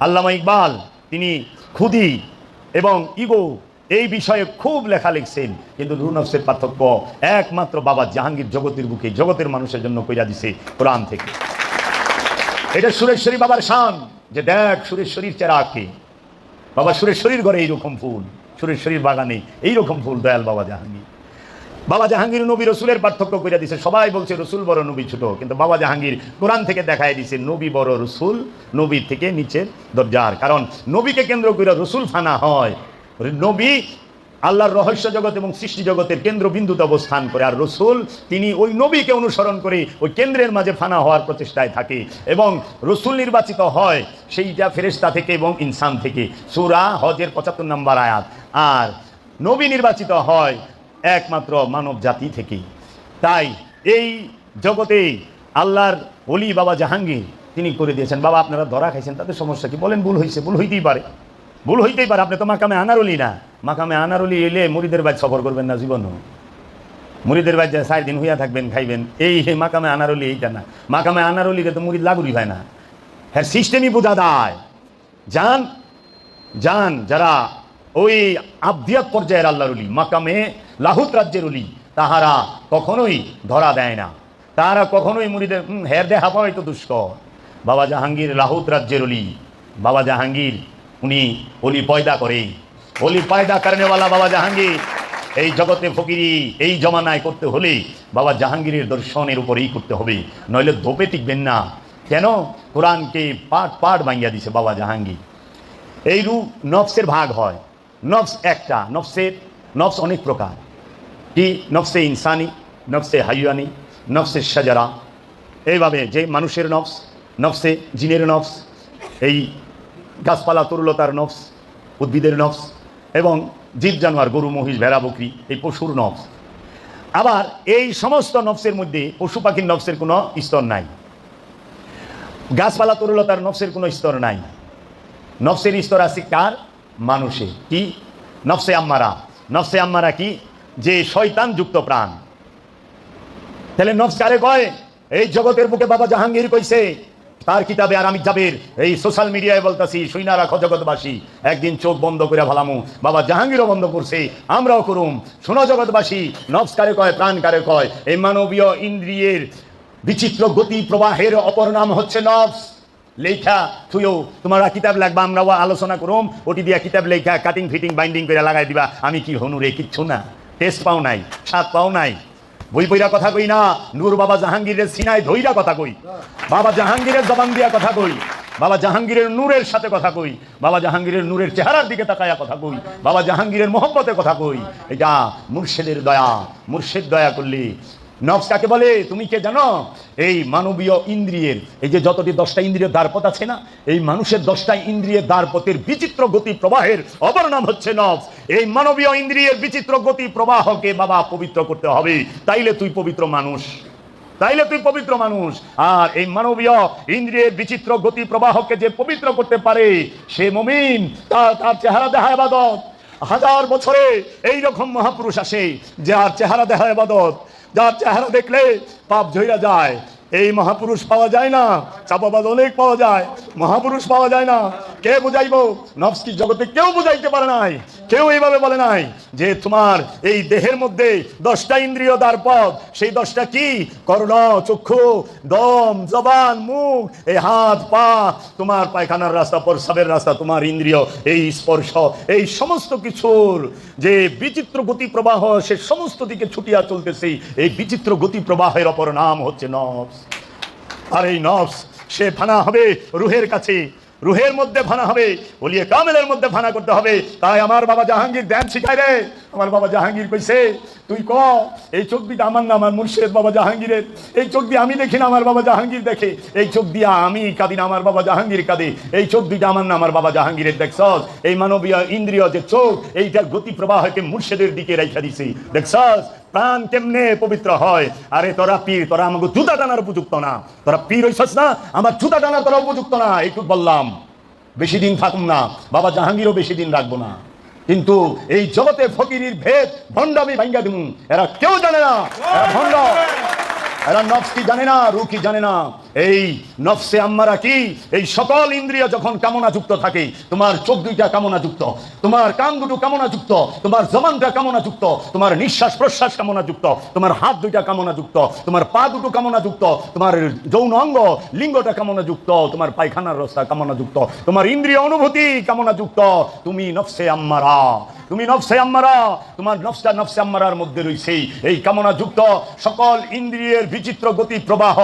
[SPEAKER 1] আল্লামা ইকবাল তিনি খুদি এবং ইগো এই বিষয়ে খুব লেখা লিখছেন, কিন্তু রূহ নফসের পার্থক্য একমাত্র বাবা জাহাঙ্গীর জগতের বুকে জগতের মানুষের জন্য কইরা দিছে কোরআন থেকে। এটা সুরেশ্বরী বাবার শান, যে দেখ সুরেশ্বরীর চেরাকে, বাবা সুরেশ্বরীর ঘরে এইরকম ফুল, সুরেশ্বরীর বাগানে এইরকম ফুল, দয়াল বাবা জাহাঙ্গীর। বাবা জাহাঙ্গীর নবী রসুলের পার্থক্য করে দিছে। সবাই বলছে রসুল বড় নবী ছোট, কিন্তু বাবা জাহাঙ্গীর কোরআন থেকে দেখায় দিছে নবী বড় রসুল নবীর থেকে নিচের দরজার। কারণ নবীকে কেন্দ্র করে রসুল ফানা হয়। নবী আল্লাহর রহস্য জগৎ এবং সৃষ্টি জগতের কেন্দ্রবিন্দুতে অবস্থান করে, আর রসুল তিনি ওই নবীকে অনুসরণ করে ওই কেন্দ্রের মাঝে ফানা হওয়ার প্রচেষ্টায় থাকে, এবং রসুল নির্বাচিত হয় সেইটা ফেরেশতা থেকে এবং ইনসান থেকে, সূরা হজের 75 নম্বর আয়াত। আর নবী নির্বাচিত হয় একমাত্র মানব জাতি থেকে। তাই এই জগতে আল্লাহর ওলি বাবা জাহাঙ্গীর তিনি করে দিয়েছেন। বাবা আপনারা ধরা খাইছেন, তাতে সমস্যা কি? বলেন ভুল হয়েছে, ভুল হইতেই পারে, ভুল হইতেই পারে। আপনি তো মাকামে আনারুলি না, মাকামে আনারুলি এলে মুরিদের বাড়ি সফর করবেন না জীবনও, মুরিদের বাড়ি 4 দিন হইয়া থাকবেন, খাইবেন, এই মাকামে আনারুলি এইটা না। মাকামে আনারুলিকে তো মুরিদ লাগুরি হয় না, হ্যাঁ সিস্টেমই বোঝা দেয়। যান যান যারা ওই আবদিয়াত পর্যায়ের আল্লাহর ওলি, মাকামে লাহুত রাজ্যের ওলি, তাহারা কখনোই ধরা দেয় না, তাহারা কখনোই মুরিদের হের দেখা পাওয়াই তো দুষ্কর। বাবা জাহাঙ্গীর লাহুত রাজ্যের ওলি, বাবা জাহাঙ্গীর উনি ওলি পয়দা করে, ওলি পয়দা করেনেওয়ালা বাবা জাহাঙ্গীর। এই জগতে ফকিরি এই জমানায় করতে হলে বাবা জাহাঙ্গীরের দর্শনের উপরেই করতে হবে, নইলে ধোপে টিকবেন না। কেন? কোরআনকে পাট পাট ভাঙ্গিয়া দিছে বাবা জাহাঙ্গীর। এই রূপ নফসের ভাগ হয়, নফস একটা, নফস অনেক প্রকার। কি? নফসে ইনসানি, নফসে হাইয়ানি, নফসে শাজারা, এইভাবে যে মানুষের নফস, নফসে জিনের নফস, এই গাছপালা তরুলতার নফস, উদ্ভিদের নফস, এবং জীব জানোয়ার গরু মহিষ ভেড়া বকরি এই পশুর নফস। আবার এই সমস্ত নফসের মধ্যে পশু পাখির নফসের কোনো স্তর নাই, গাছপালা তরুলতার নফসের কোনো স্তর নাই। নফসের স্তর আছে কার? মানুষে। কি? নফসে আম্মারা। নফসে আম্মারা কি? যে শয়তান যুক্ত প্রাণ। তাহলে নফস কারে কয়? এই জগতের বুকে বাবা জাহাঙ্গীর কইছে তার কিতাবে। আর আমি জাবের এই সোশ্যাল মিডিয়ায় বলতাছি, শুইনা রাখো জগৎবাসী, একদিন চোখ বন্ধ করে ভালামু। বাবা জাহাঙ্গীরও বন্ধ করছে, আমরাও করুম। শোনো জগৎবাসী, নফস কারে কয়, প্রাণ কারে কয়? এই মানবীয় ইন্দ্রিয়ের বিচিত্র গতি প্রবাহের অপর নাম হচ্ছে নফস। লেখা তুইও তোমরা কিতাব লাগবা, আমরাও আলোচনা করুম, ওটি দিয়া কিতাব লেখা কাটিং ফিটিং বাইন্ডিং করে লাগাই দিবা। আমি কি হনু রে? কিচ্ছু না, টেস্ট পাও নাই, স্বাদ পাও নাই। বই বইরা কথা কই না, নূর বাবা জাহাঙ্গীরের সিনায় ধইরা কথা কই, বাবা জাহাঙ্গীরের জবান দিয়া কথা কই, বাবা জাহাঙ্গীরের নূরের সাথে কথা কই, বাবা জাহাঙ্গীরের নূরের চেহারার দিকে তাকায়া কথা কই, বাবা জাহাঙ্গীরের মোহব্বতে কথা কই। এটা মুর্শিদের দয়া। মুর্শিদ দয়া করলে। নফস কাকে বলে তুমি কে জানো? এই মানবীয় ইন্দ্রিয়ের, এই যে যতটি 10টা ইন্দ্রিয়ের দ্বারপথ আছে না, এই মানুষের 10টা ইন্দ্রিয়ের দ্বারপথের বিচিত্র গতি প্রবাহের অপর নাম হচ্ছে নফস। এই মানবীয় ইন্দ্রিয়ের বিচিত্র গতি প্রবাহকে বাবা পবিত্র করতে হবে, তাইলে তুই পবিত্র মানুষ, তাইলে তুই পবিত্র মানুষ। আর এই মানবীয় ইন্দ্রিয়ের বিচিত্র গতি প্রবাহকে যে পবিত্র করতে পারে সে মুমিন। তার চেহারা দেখা ইবাদত। 1000 বছরে এইরকম মহাপুরুষ আসে যার চেহারা দেখা ইবাদত, যার চেহারা দেখলে পাপ ঝইরা যায়। এই মহাপুরুষ পাওয়া যায় না, চাপাবাদ অনেক পাওয়া যায়, মহাপুরুষ পাওয়া যায় না। কে বুঝাইব? নফস কি জগতে কেউ বুঝাইতে পারে নাই, কেউ এইভাবে বলে নাই যে তোমার এই দেহের মধ্যে 10টা ইন্দ্রিয় দ্বারপথ, সেই 10টা কি? কর্ণ, চক্ষু, দম, জবান, মুখ, এই হাত পা, তোমার পায়খানার রাস্তা, প্রস্রাবের রাস্তা, তোমার ইন্দ্রিয়, এই স্পর্শ, এই সমস্ত কিছুর যে বিচিত্র গতি প্রবাহ সে সমস্ত দিকে ছুটিয়া চলতেছে। এই বিচিত্র গতি প্রবাহের অপর নাম হচ্ছে নফস। আর এই নফস সে ফানা হবে রুহের কাছে, রুহের মধ্যে ফানা হবে, বলিয়ে কামেলের মধ্যে ফানা করতে হবে। তাই আমার বাবা জাহাঙ্গীর ধ্যান শিখায় রে। আমার বাবা জাহাঙ্গীর কইছে, তুই ক এই চোখ দিয়ে আমার না, আমার মুর্শিদ বাবা জাহাঙ্গীরের। এই চোখ দিয়ে আমি দেখি না, আমার বাবা জাহাঙ্গীর দেখে। এই চোখ দিয়ে আমি কাঁদি না, আমার বাবা জাহাঙ্গীর কাঁদে। এই চোখ দুইটা আমার না, আমার বাবা জাহাঙ্গীরের। দেখছস এই মানবীয় ইন্দ্রিয় যে চোখ, এইটার গতি প্রবাহকে মুর্শিদের দিকে রেখা দিছি। দেখছস প্রাণ কেমনে পবিত্র হয়। আরে তোরা পীর, তোরা আমাকে জুতা টানার উপযুক্ত না। তোরা পীর হইছস না, আমার জুতা টানার তোরা উপযুক্ত না। একটু বললাম, বেশি দিন থাকুম না, বাবা জাহাঙ্গীরও বেশি দিন রাখবো না। কিন্তু এই জগতে ফকিরির ভেদ ভণ্ডামি ভাঙ্গা দিমু। এরা কেউ জানে না, এরা ভণ্ড। এরা নফস কি জানে না, রূহ কি জানে না। এই নফসে আম্মারা কি? এই সকল ইন্দ্রিয় যখন কামনাযুক্ত থাকে, তোমার চোখ দুইটা কামনাযুক্ত, তোমার কান দুটো কামনাযুক্ত, তোমার জবানটা কামনাযুক্ত, তোমার নিঃশ্বাস প্রশ্বাস কামনাযুক্ত, তোমার হাত দুইটা কামনাযুক্ত, তোমার পা দুটো কামনাযুক্ত, তোমার যৌন অঙ্গ লিঙ্গটা কামনাযুক্ত, তোমার পায়খানার রাস্তা কামনাযুক্ত, তোমার ইন্দ্রিয় অনুভূতি কামনাযুক্ত। তুমি নফসে আম্মারা, তুমি নফসে আম্মারা, তোমার নফসটা নফসে আম্মারার মধ্যে রয়েছে এই কামনাযুক্ত সকল ইন্দ্রিয়ের বিচিত্র গতি প্রবাহ।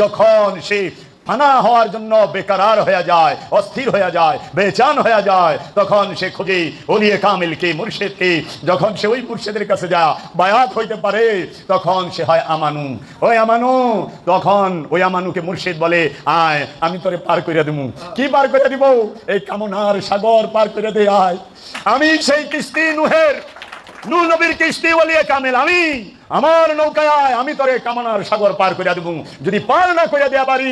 [SPEAKER 1] যখন সে ফানা হওয়ার জন্য বেকারার হয়ে যায়, অস্থির হয়ে যায়, বেচান হয়ে যায়, তখন সে খোঁজে ওলিয়ে কামিলকে, মুর্শিদকে। যখন সে ওই মুর্শিদের কাছে যায়, বায়াত হইতে পারে, তখন সে হয় আমানু। ওই আমানু, তখন ওই আমানুকে মুর্শিদ বলে, আয় আমি তোরে পার করে দেবো। কি পার করে দিব? এই কামনার সাগর পার করে দে আয়। আমি সেই কিস্তি নুহের, নূহ নবীর কিস্তি ওলিয়ে কামিল, আমি আমার নৌকায় আয়, আমি তোরে কামনার সাগর পার করে দেবো। যদি পার না করে দেয়া পারি,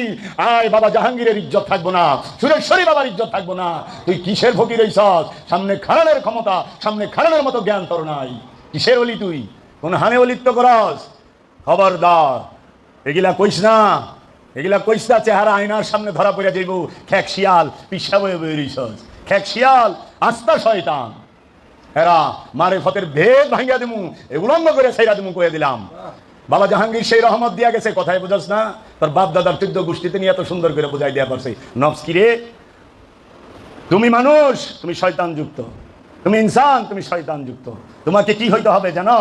[SPEAKER 1] আয় বাবা জাহাঙ্গীরের ইজ্জত থাকবো না, সুরেশ্বরী বাবার ইজ্জত থাকবো না। তুই কিসের ফকির হইছস? সামনে খাড়ানোর ক্ষমতা, সামনে খাড়ানোর মতো জ্ঞান তোর নাই। কিসের অলি তুই? কোন হানে অলিত্ব করস? খবরদার এগুলা কইস না, এগুলা কইস না। চেহারা আয়নার সামনে ধরা পড়ে যাইব। খেক শিয়াল পিসা বয়ে বয়ে রইছস, খেক শিয়াল, আস্তা শয়তান। এরা মারেফতের ভেদ ভাঙ্গিয়া দিমু, উলঙ্গ করে সেইরা দিমু কয়ে দিলাম। বাবা জাহাঙ্গীর সেই রহমত দিয়া গেছে, কথায় বুঝাস না? তোর বাপ দাদার 14 গোষ্ঠীতে নিয়ে এত সুন্দর করে বুঝাই দেওয়া পারছে। নফস কি রে? তুমি মানুষ, তুমি শয়তান যুক্ত। তুমি ইনসান, তুমি শয়তান যুক্ত। তোমাকে কি হইতে হবে জানো?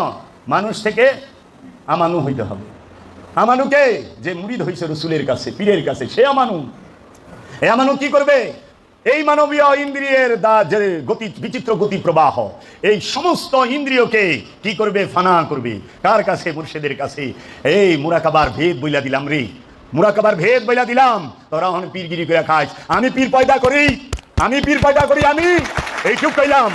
[SPEAKER 1] মানুষ থেকে আমানু হইতে হবে। আমানুকে যে মুরিদ হইছে রসুলের কাছে, পীরের কাছে, সে আমানু। এই আমানু কি করবে? এই মানবীয় ইন্দ্রিয়ের যে গতি, বিচিত্র গতি প্রবাহ, এই সমস্ত ইন্দ্রিয়কে কি করবে? ফানা করবে। কার কাছে? মুর্শিদের কাছে। এই মুরাকাবার ভেদ বইলা দিলাম রে, মুরাকাবার ভেদ বইলা দিলাম। তোরা এখন পীরগিরি করে খাস। আমি পীর পয়দা করি, আমি পীর পয়দা করি, আমি এইটুক কইলাম,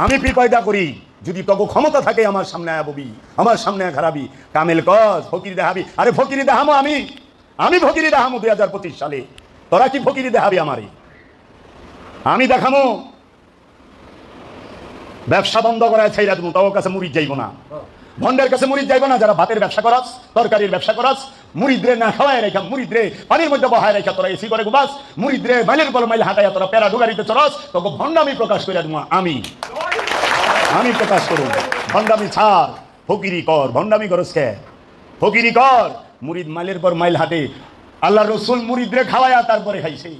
[SPEAKER 1] আমি পীর পয়দা করি। যদি তোকে ক্ষমতা থাকে আমার সামনে আববি, আমার সামনে খারাপি, কামেল কস, ফকিরি দেখাবি। আরে ফকিরি দেখামো আমি, আমি ফকিরি দেখামো 2025 সালে। তোরা কি ফকিরি দেখাবি আমারে? আমি দেখামো ব্যবসা বন্ধ করায় ছাইরা দেবো, তোর কাছে মুড়ি যাইব না, ভন্ডের কাছে মুড়ি যাইব না। যারা ভাতের ব্যবসা করাস, তরকারির ব্যবসা করাস,
[SPEAKER 2] মুরিদরে না খাওয়ায় রেখা, মুরিদরে পানির মধ্যে বহায় রেখা তোরা এসি করে বাস, মুরিদরে মাইলের পর মাইল হাঁটাইয়া তোরা প্যারা ঢুগারিতে চরস, তোকে ভণ্ডামি প্রকাশ করে দেবো আমি প্রকাশ করুন। ভণ্ডামি ছাড়, ফকিরি কর। ভণ্ডামি করস কে? ফকিরি কর। মুরিদ মাইলের পর মাইল হাঁটে। আল্লাহ রসুল মুরিদরে খাওয়ায়া তারপরে খাইছে।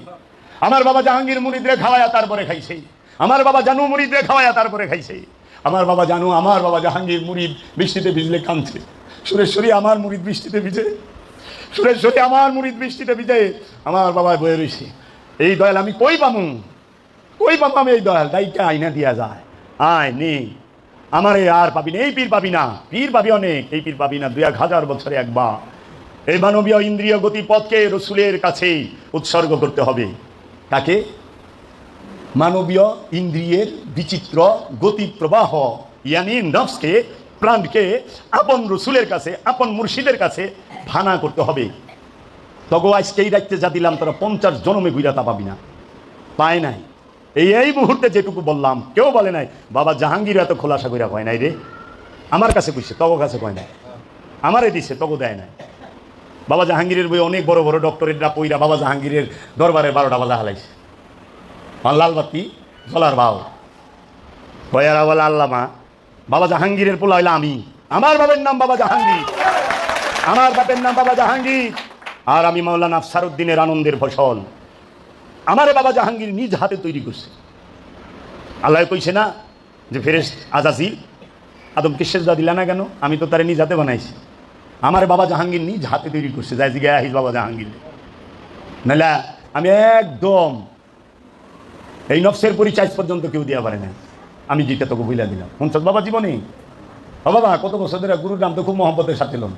[SPEAKER 2] আমার বাবা জাহাঙ্গীর মুরিদরে খাওয়ায়া তারপরে খাইছে। আমার বাবা জানু মুরিদরে খাওয়ায়া তারপরে খাইছে। আমার বাবা জানু, আমার বাবা জাহাঙ্গীর মুরিদ বৃষ্টিতে ভিজলে কাঁদছে। সুরেশ্বরী আমার মুরিদ বৃষ্টিতে ভিজে, সুরেশ্বরী আমার মুরিদ বৃষ্টিতে ভিজে, আমার বাবা বয়ে রয়েছে। এই দয়াল আমি কই পামু? কই পাবো আমি এই দয়াল? দায়িত্ব আইনা দিয়া যায়, আয় নেই আমারে আর পাবি না। এই পীর পাবি না, পীর পাবি অনেক, এই পীর পাবি না 2000 বছরে একবার। এই মানবীয় ইন্দ্রিয় গতিপথকে রসুলের কাছে উৎসর্গ করতে হবে। তাকে মানবীয় ইন্দ্রিয়ের বিচিত্র গতি প্রবাহ, ইয়ানি নফসকে, প্রাণকে আপন রসুলের কাছে, আপন মুর্শিদের কাছে ফানা করতে হবে। তগো আজকেই রাখতে যা দিলাম তোরা 50 জন্মে ঘুরা তা পাবি না, পায় নাই। এই মুহূর্তে যেটুকু বললাম, কেউ বলে নাই বাবা জাহাঙ্গীর এত খোলাসা কইরা কয় নাই রে। আমার কাছে কইছে, তগো কাছে কয় নাই। আমারে দিছে, তগো দেয় নাই। বাবা জাহাঙ্গীরের বই অনেক বড় বড় ডক্টরেটরা পইরা বাবা জাহাঙ্গীরের দরবারে 12টা বাজা হালাইছে। লালবাতি জলার ভাও বয়ারা বলা আল্লামা বাবা জাহাঙ্গীরের পোলা হইলা আমি। আমার বাবার নাম বাবা জাহাঙ্গীর, আমার বাপের নাম বাবা জাহাঙ্গীর, আর আমি মাওলানা আফসারউদ্দিনের আনন্দের ফসল। আমারে বাবা জাহাঙ্গীর নিজ হাতে তৈরি করছে। আল্লাহ কইছে না যে ফেরেশত আজাজিল আদমকে সেজদা দিলা না কেন? আমি তো তারে নিজ হাতে বানাইছি। আমার বাবা জাহাঙ্গীর নিজ হাতে তৈরি করছে। যাই জিগায় আহিস বাবা জাহাঙ্গীর, নাহলে আমি একদম এই নফসের পরিচয় পর্যন্ত কেউ দেওয়া পারে না। আমি যেটা তোকে বুঝলা দিলাম। শুনছ বাবা জীবনে? ও বাবা কত বছর ধরে গুরুর নাম তো খুব মহব্বতের সাথে লোন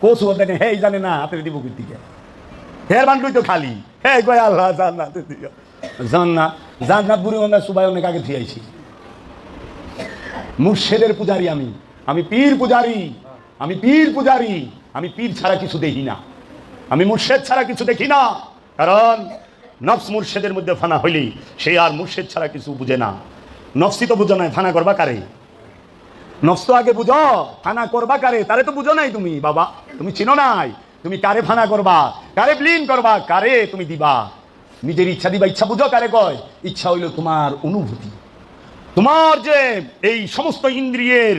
[SPEAKER 2] কোচ হতে নেই, হে জানে না হাতের দিব কীর্তিকে, হের বান্ডুই তো খালি, হে গয় আল্লাহ জান্নাত দিও। জান্নাত জান্নাত বুড়ি আমরা সুবাই অনেক আগে থিয়াইছি। মুর্শেদের পূজারি আমি, আমি পীর পূজারি, আমি পীর পূজারি, আমি পীর ছাড়া কিছু দেখি না, আমি মুর্শেদ ছাড়া কিছু দেখি না। কারণ নফস মুর্শেদের মধ্যে ফানা হইলি সে আর মুর্শেদ ছাড়া কিছু বুঝে না। নফসি তো বুঝো নাই, ফানা করবা কারে? নফস তো আগে বুঝো, ফানা করবা কারে তারে তো বুঝো নাই তুমি। বাবা তুমি চিনো নাই, তুমি কারে ফানা করবা, কারে ব্লিন করবা, কারে তুমি দিবা। নিজের ইচ্ছা দিবা, ইচ্ছা বুঝো কারে কয়? ইচ্ছা হইল তোমার অনুভূতি, তোমার যে এই সমস্ত ইন্দ্রিয়ের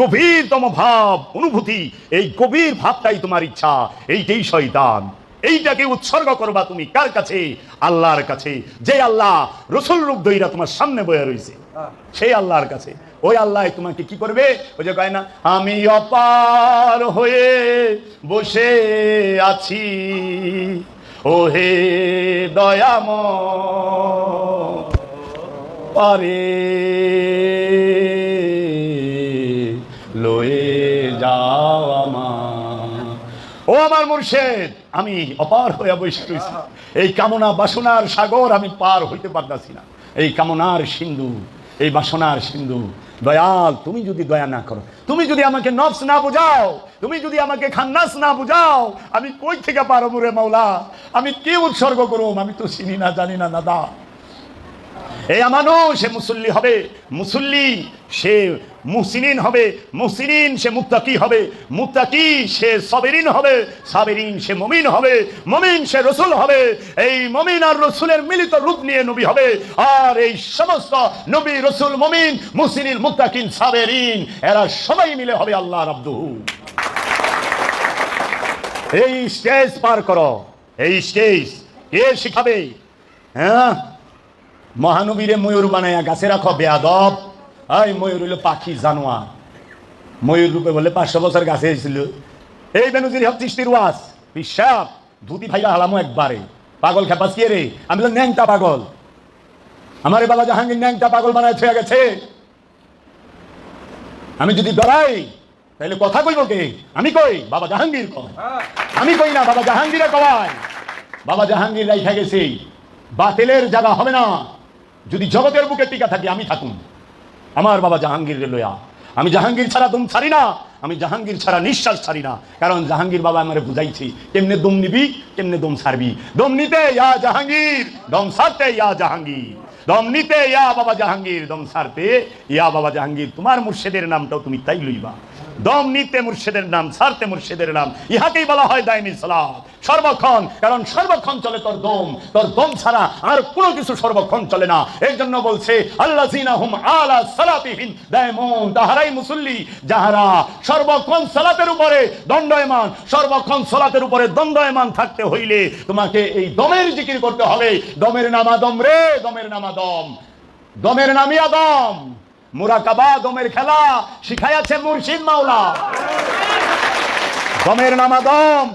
[SPEAKER 2] গভীরতম ভাব অনুভূতি, এই গভীর ভাবটাই তোমার ইচ্ছা, এইটাই শয়তান। এইটাকে উৎসর্গ করবা তুমি কার কাছে? আল্লাহর কাছে। যে আল্লাহ রসুল রূপ দইরা তোমার সামনে বয়ে রয়েছে সেই আল্লাহর কাছে। ওই আল্লাহ তোমাকে কি করবে? ওই যে কয় না, আমি অপার হয়ে বসে আছি ওহে দয়াময় পারে লয়ে যাও আমার। ও আমার মুর্শেদ, আমি অপার হইয়া বসে রয়েছি। এই কামনা বাসনার সাগর আমি পার হইতে পারতাছি না। এই কামনার সিন্ধু, এই বাসনার সিন্ধু। দয়াল তুমি যদি দয়া না করো, তুমি যদি আমাকে নফস না বুঝাও, তুমি যদি আমাকে খান্নাস না বুঝাও, আমি কই থেকে পারবো রে মাওলা? আমি কি উৎসর্গ করুম? আমি তো চিনি না, জানি না দাদা। এই মানুষ সে মুসল্লি হবে, মুসল্লি সে মুহসিনিন হবে, মুহসিনিন সে মুত্তাকি হবে, মুত্তাকি সে সাবিরিন হবে, সাবিরিন সে মুমিন হবে, মুমিন সে রসুল হবে। এই মুমিন আর রসুলের মিলিত রূপ নিয়ে নবী হবে। আর এই সমস্ত নবী, রসুল, মুমিন, মুহসিনিন, মুত্তাকিন, সাবিরিন এরা সবাই মিলে হবে আল্লাহর আব্দুহু। এই স্টেজ পার করো। এই স্টেজ কে শিখাবে? হ্যাঁ, মহানবীরে ময়ূর বানায়া গাছে রাখো বেয়াদব। এই ময়ূর হইল পাখি, জানোয়ার। ময়ূর রূপে বলে 500 বছর গাছে এসেছিল। এই বেনুজির হক চিস্তির ওয়াজ বিশ্বাস ধুতি ভাইরা হালামো একবারে। পাগল খেপাস কে রে? আমি বললাম ন্যাংটা পাগল। আমার বাবা জাহাঙ্গীর ন্যাংটা পাগল বানায় থয়ে গেছে। আমি যদি ডরাই তাহলে কথা কইব কে? আমি কই বাবা জাহাঙ্গীর কয়, আমি কই না, বাবা জাহাঙ্গীরে কয়। বাবা জাহাঙ্গীর রাইখা গেছে, বাতিলের জায়গা হবে না। যদি জগতের বুকে টিকা থাকি আমি থাকুন আমার বাবা জাহাঙ্গীর লয়া। আমি জাহাঙ্গীর ছাড়া দম ছাড়ি না, আমি জাহাঙ্গীর ছাড়া নিঃশ্বাস ছাড়ি না। কারণ জাহাঙ্গীর বাবা আমারে বুঝাইছি কেমনে দম নিবি, কেমনে দম ছাড়বি। দম নিতে ইয়া জাহাঙ্গীর, দম ছাড়তে ইয়া জাহাঙ্গীর। দম নিতে ইয়া বাবা জাহাঙ্গীর, দম ছাড়তে ইয়া বাবা জাহাঙ্গীর। তোমার মুর্শিদের নামটাও তুমি তাই লইবা। দম নিতে মুর্শিদের নাম, ছাড়তে মুর্শিদের নাম, ইহাকেই বলা হয় দাইমি সালাত সর্বক্ষণ। কারণ সর্বক্ষণ চলে তোর দম ছাড়া আর কোনো কিছু সর্বক্ষণ চলে না। এর জন্য বলছে আল্লাযিনা হুম আলা সালাতিহিম দায়মুন, তাহারাই মুসল্লি যাহারা সর্বক্ষণ সালাতের উপরে দণ্ডায়মান। সর্বক্ষণ সালাতের উপরে দণ্ডায়মান থাকতে হইলে তোমাকে এই দমের জিকির করতে হবে। দমের নামা দম রে, দমের নামা দম, দমের নামিয়া দম। মুরাকাবা দমের খেলা শিখাইয়াছে মুর্শিদ মাওলা। দমের নামা দম।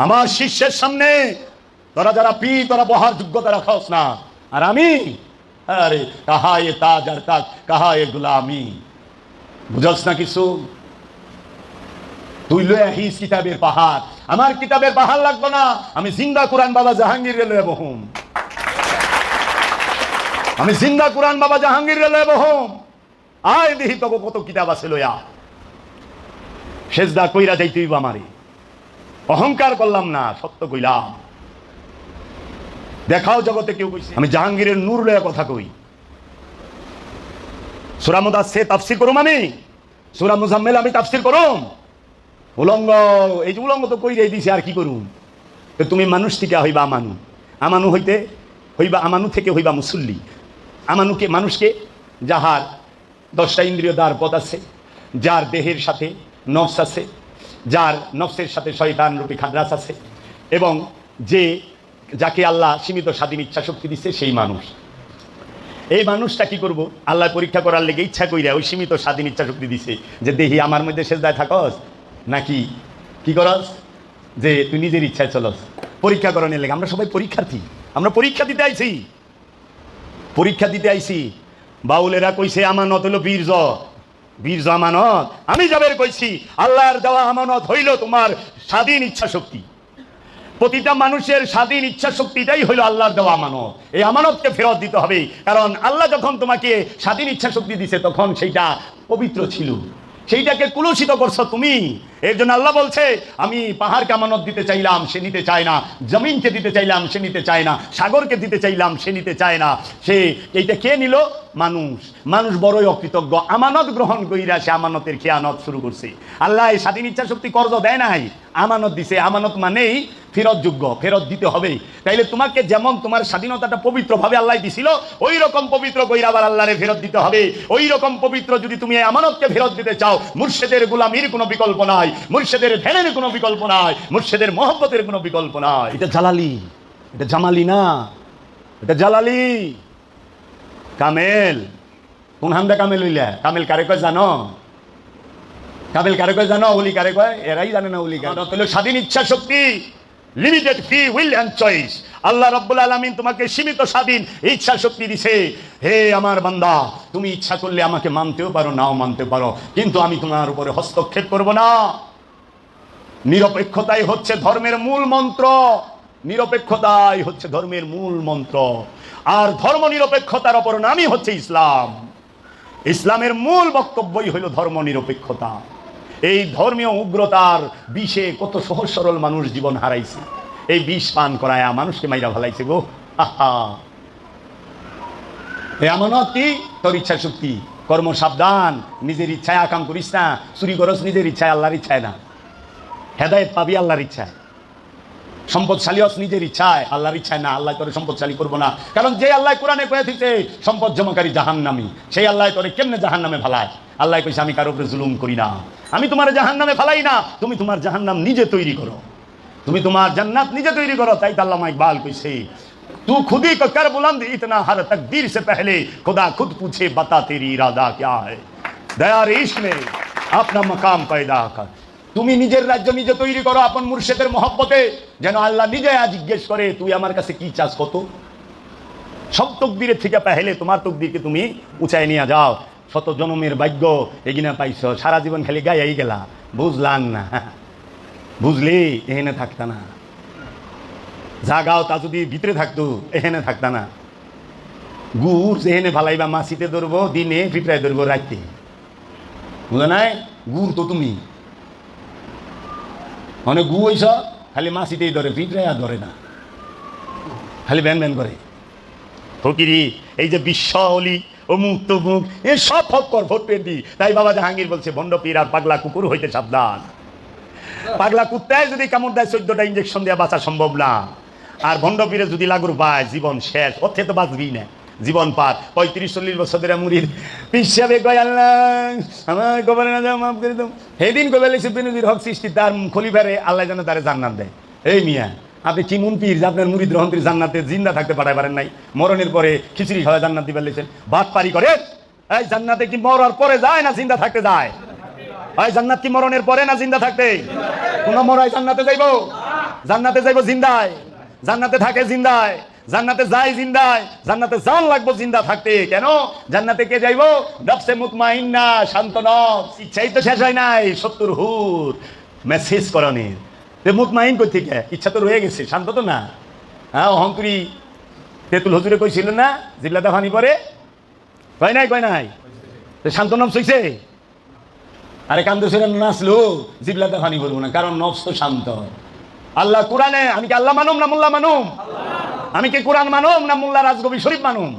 [SPEAKER 2] আমার শিষ্যের সামনে তোরা যারা পি তোরা বহার যোগ্যতা রাখাস না, আর আমি আরে কাহা এ তাজ আর তাজ, কাহা এ গুলামি। বুঝাস না কিছু? তুই লয়ে আহিস কিতাবের পাহাড়, আমার কিতাবের পাহাড় লাগবে না। আমি জিন্দা কোরআন বাবা জাহাঙ্গীর লয়ে বহুম, আমি জিন্দা কোরআন বাবা জাহাঙ্গীর লয়ে বহুম। আয় দেখি তবে কত কিতাব আছে লয়া, সেজদা কইরা যাইতে হইব আমারে। অহংকার করলাম না, সত্য কইলাম। দেখাও জগতে কেউ কইছে আমি জাহাঙ্গীরের নূর লয়া কথা কই। সূরা মুদাসসির তাফসীর করুম, আমি সূরা মুজাম্মিল আমি তাফসীর করুম। উলঙ্গ, এই যে উলঙ্গ তো কইরাই দিছে, আর কি করুম? তো তুমি মানুষ থেকে হইবা আমানু, আমানু হইতে হইবা, আমানু থেকে হইবা মুসল্লি। আমানুকে মানুষকে যাহার 10টা ইন্দ্রিয় দ্বার পথ আছে, যার দেহের সাথে নফস আছে, যার নফসের সাথে শয়তান রূপী খাদ্রাস আছে, এবং যাকে আল্লাহ সীমিত স্বাধীন ইচ্ছা শক্তি দিচ্ছে, সেই মানুষ। এই মানুষটা কি করব? আল্লাহ পরীক্ষা করার লেগে ইচ্ছা কইরা ওই সীমিত স্বাধীন ইচ্ছা শক্তি দিছে যে দেহি আমার মধ্যে সেজদায় থাকস নাকি কি করস, যে তুই নিজের ইচ্ছায় চলস। পরীক্ষা করানোর লেগে আমরা সবাই পরীক্ষার্থী, আমরা পরীক্ষা দিতে আইছি, পরীক্ষা দিতে আইছি। বাউলেরা কইছে আমানত হলো বীর্য, বীর্য আমানত। আমি যাবের কইছি আল্লাহর দেওয়া আমানত হইল তোমার স্বাধীন ইচ্ছা শক্তি। প্রতিটা মানুষের স্বাধীন ইচ্ছা শক্তিটাই হইল আল্লাহর দেওয়া আমানত। এই আমানতকে ফেরত দিতে হবে, কারণ আল্লাহ যখন তোমাকে স্বাধীন ইচ্ছা শক্তি দিছে তখন সেইটা পবিত্র ছিল, সেইটাকে কুলুষিত করছো তুমি। এর জন্য আল্লাহ বলছে আমি পাহাড়কে আমানত দিতে চাইলাম, সে নিতে চায় না। জমিনকে দিতে চাইলাম, সে নিতে চায় না। সাগরকে দিতে চাইলাম, সে নিতে চায় না। সে এইটা কে নিল? মানুষ। মানুষ বড়ই অকৃতজ্ঞ, আমানত গ্রহণ কইরা সে আমানতের খেয়ানত শুরু করছে। আল্লাহ এই স্বাধীন ইচ্ছা শক্তি কর্জ দেয় নাই, আমানত দিছে। আমানত মানেই ফেরত যোগ্য, ফেরত দিতে হবে। তাইলে তোমাকে যেমন তোমার স্বাধীনতাটা পবিত্রভাবে আল্লাহ দিছিল, ওই রকম পবিত্র কইরা আবার আল্লাহরে ফেরত দিতে হবে। ওই রকম পবিত্র যদি তুমি এই আমানতকে ফেরত দিতে চাও, মুর্শিদের গোলামির কোনো বিকল্প নাই, মুর্শিদের ধ্যানের কোনো বিকল্প নাই, মুর্শিদের মহব্বতের কোনো বিকল্প নাই। এটা জালালি, এটা জামালি না, এটা জালালি। কামেল কোন হামদা কামেল হইলা? কামেল কারে কয় জানো? কামেল কারে কয় জানো? ওলি কারে কয়? এরাই জানে না ওলি কারে। তাহলে স্বাধীন ইচ্ছা শক্তি, limited free will and choice. আল্লাহ রাব্বুল আলামিন তোমাকে সীমিত স্বাধীন ইচ্ছা শক্তি দিছে। হে আমার বান্দা, তুমি ইচ্ছা করলে আমাকে মানতেও পারো, নাও মানতে পারো, কিন্তু আমি তোমার উপরে হস্তক্ষেপ করব না। নিরপেক্ষতাই হচ্ছে ধর্মের মূল মন্ত্র, নিরপেক্ষতাই হচ্ছে ধর্মের মূল মন্ত্র। আর ধর্ম নিরপেক্ষতার অপর নামই হচ্ছে ইসলাম। ইসলামের মূল বক্তব্যই হইল ধর্ম নিরপেক্ষতা। এই ধর্মীয় উগ্রতার বিষে কত সহজ সরল মানুষ জীবন হারাইছে। এই বিষ পান করায় মানুষকে মাইরা ফেলাইছে গো। এই আমানত কি? তোর ইচ্ছা শক্তি, কর্ম সাবধান, নিজের ইচ্ছায় আকাম করিস না। চুরি করস নিজের ইচ্ছায়, আল্লাহর ইচ্ছায় না। হেদায়েত পাবি আল্লাহর ইচ্ছায়। সম্পদশালী হস নিজের ইচ্ছায়, আল্লাহর ইচ্ছায় না। আল্লাহ তোরে সম্পদশালী করবো না, কারণ যে আল্লাহ কোরআনে কয়ে দিতে সম্পদ জমাকারী জাহান্নামী, সেই আল্লাহ তোরে কেমনে জাহান্নামে ফেলায়? আল্লাহ কইছে আমি কারো উপরে জুলুম করি না, আমি তোমার জাহান্নামে ফেলাই না। তুমি তোমার জাহান্নাম নিজে তৈরি করো, তুমি তোমার জান্নাত নিজে তৈরি করো। তাই তো আল্লামা ইকবাল কইছে तू खुद ही कर बुलंद इतना हर तकदीर से पहले खुदा खुद पूछे बता तेरी इरादा क्या है। दया इश्क में अपना मकाम पैदा कर। তুমি নিজের রাজ্য নিজে তৈরি করো আপন মুর্শিদের মহব্বতে, যেন আল্লাহ নিজে জিজ্ঞেস করে তুই আমার কাছে কি চাস কত। সব তকদিরের থেকে পেহলে তোমার তকদিরকে তুমি উঁচায় নিয়ে যাও। শত জনমের ভাগ্য এগিনা পাইছ, সারা জীবন খালি গাইয়াই গেলা, বুঝলাম না, বুঝলি এখানে থাকতা না। যা গাও তা যদি ভিতরে থাকতো এখানে থাকতা না। গুড় যেখানে ভালাইবা মাছিতে ধরবো দিনে, পিঁপড়ায় ধরবো রাখতে, বুঝো নাই? গুড় তো তুমি অনেক গু হইছ, খালি মাছিতেই ধরে, পিঁপড়ায় আর ধরে না, খালি ব্যান ব্যান করে ফকিরি। এই যে বিশ্ব অলি অমুক তমুক এ সব ফক্কর ভোটপেন্টি। তাই বাবা জাহাঙ্গীর বলছে ভণ্ড পীর আর পাগলা কুকুর হইতে সাবধান। পাগলা কুত্তায় যদি কামড় দেয় 14টা ইঞ্জেকশন দেওয়া বাঁচা সম্ভব না, আর ভণ্ড পীরে যদি লাগুর পায় জীবন শেষ, ওর থেকে তো বাঁচবি না, জীবন পার। 35-40 বছর ধরে মুরিদ পিসাবে কয় আল্লাহ আমার গোবরে না যাও মাফ করে দাও। সেদিন কবে লেগেছে বেনজির হক সৃষ্টি তার খলিফারে আল্লাহ যেন তারে জান্নাত দেয়। এই মিয়া আপনি কি মন পীর যে আপনার মুরিদ রহন্ত্রী জান্নাতে জিন্দা থাকতে পাঠাই পারেন নাই? মরণের পরে খিচুড়ি খাওয়া জান্নাত দিবার লেগেছেন, ভাত পারি করে। এই জান্নাতে কি মরার পরে যায় না জিন্দা থাকতে যায়? এই জান্নাত কি মরণের পরে না জিন্দা থাকতে? কোন মরাই জান্নাতে যাইব? জান্নাতে যাইব জিন্দায়, জান্নাতে থাকে জিন্দায়, জান্নাতে যায় জিন্দায়, জান্নাতে জান লাগবো জিন্দা থাকতে। কেন জান্নাতে কে যাইব? নফসে মুতমাইন্না, শান্ত নফস। ইচ্ছাই তো শেষ হয় নাই 70 হুর মেসেজ করণের। মুতমাইন কই থেকে? ইচ্ছা তো রয়ে গেছে, শান্ত তো না। হ্যাঁ অহংকারী তেতুল হুজুরে কইছিল না জিল্লাতে ফানি পরে? কয় নাই, কয় নাই? শান্ত নফস হইছে। আরে কান্দু সেরা নাচলো জিবলাতে ফানি বলবো না, কারণ নফস তো শান্ত। আল্লাহ কোরআনে, আমি কি আল্লাহ মানুম না মোল্লা মানুম? আমি কি কোরআন মানুম না মোল্লা রাজগবি শরীফ মানুম?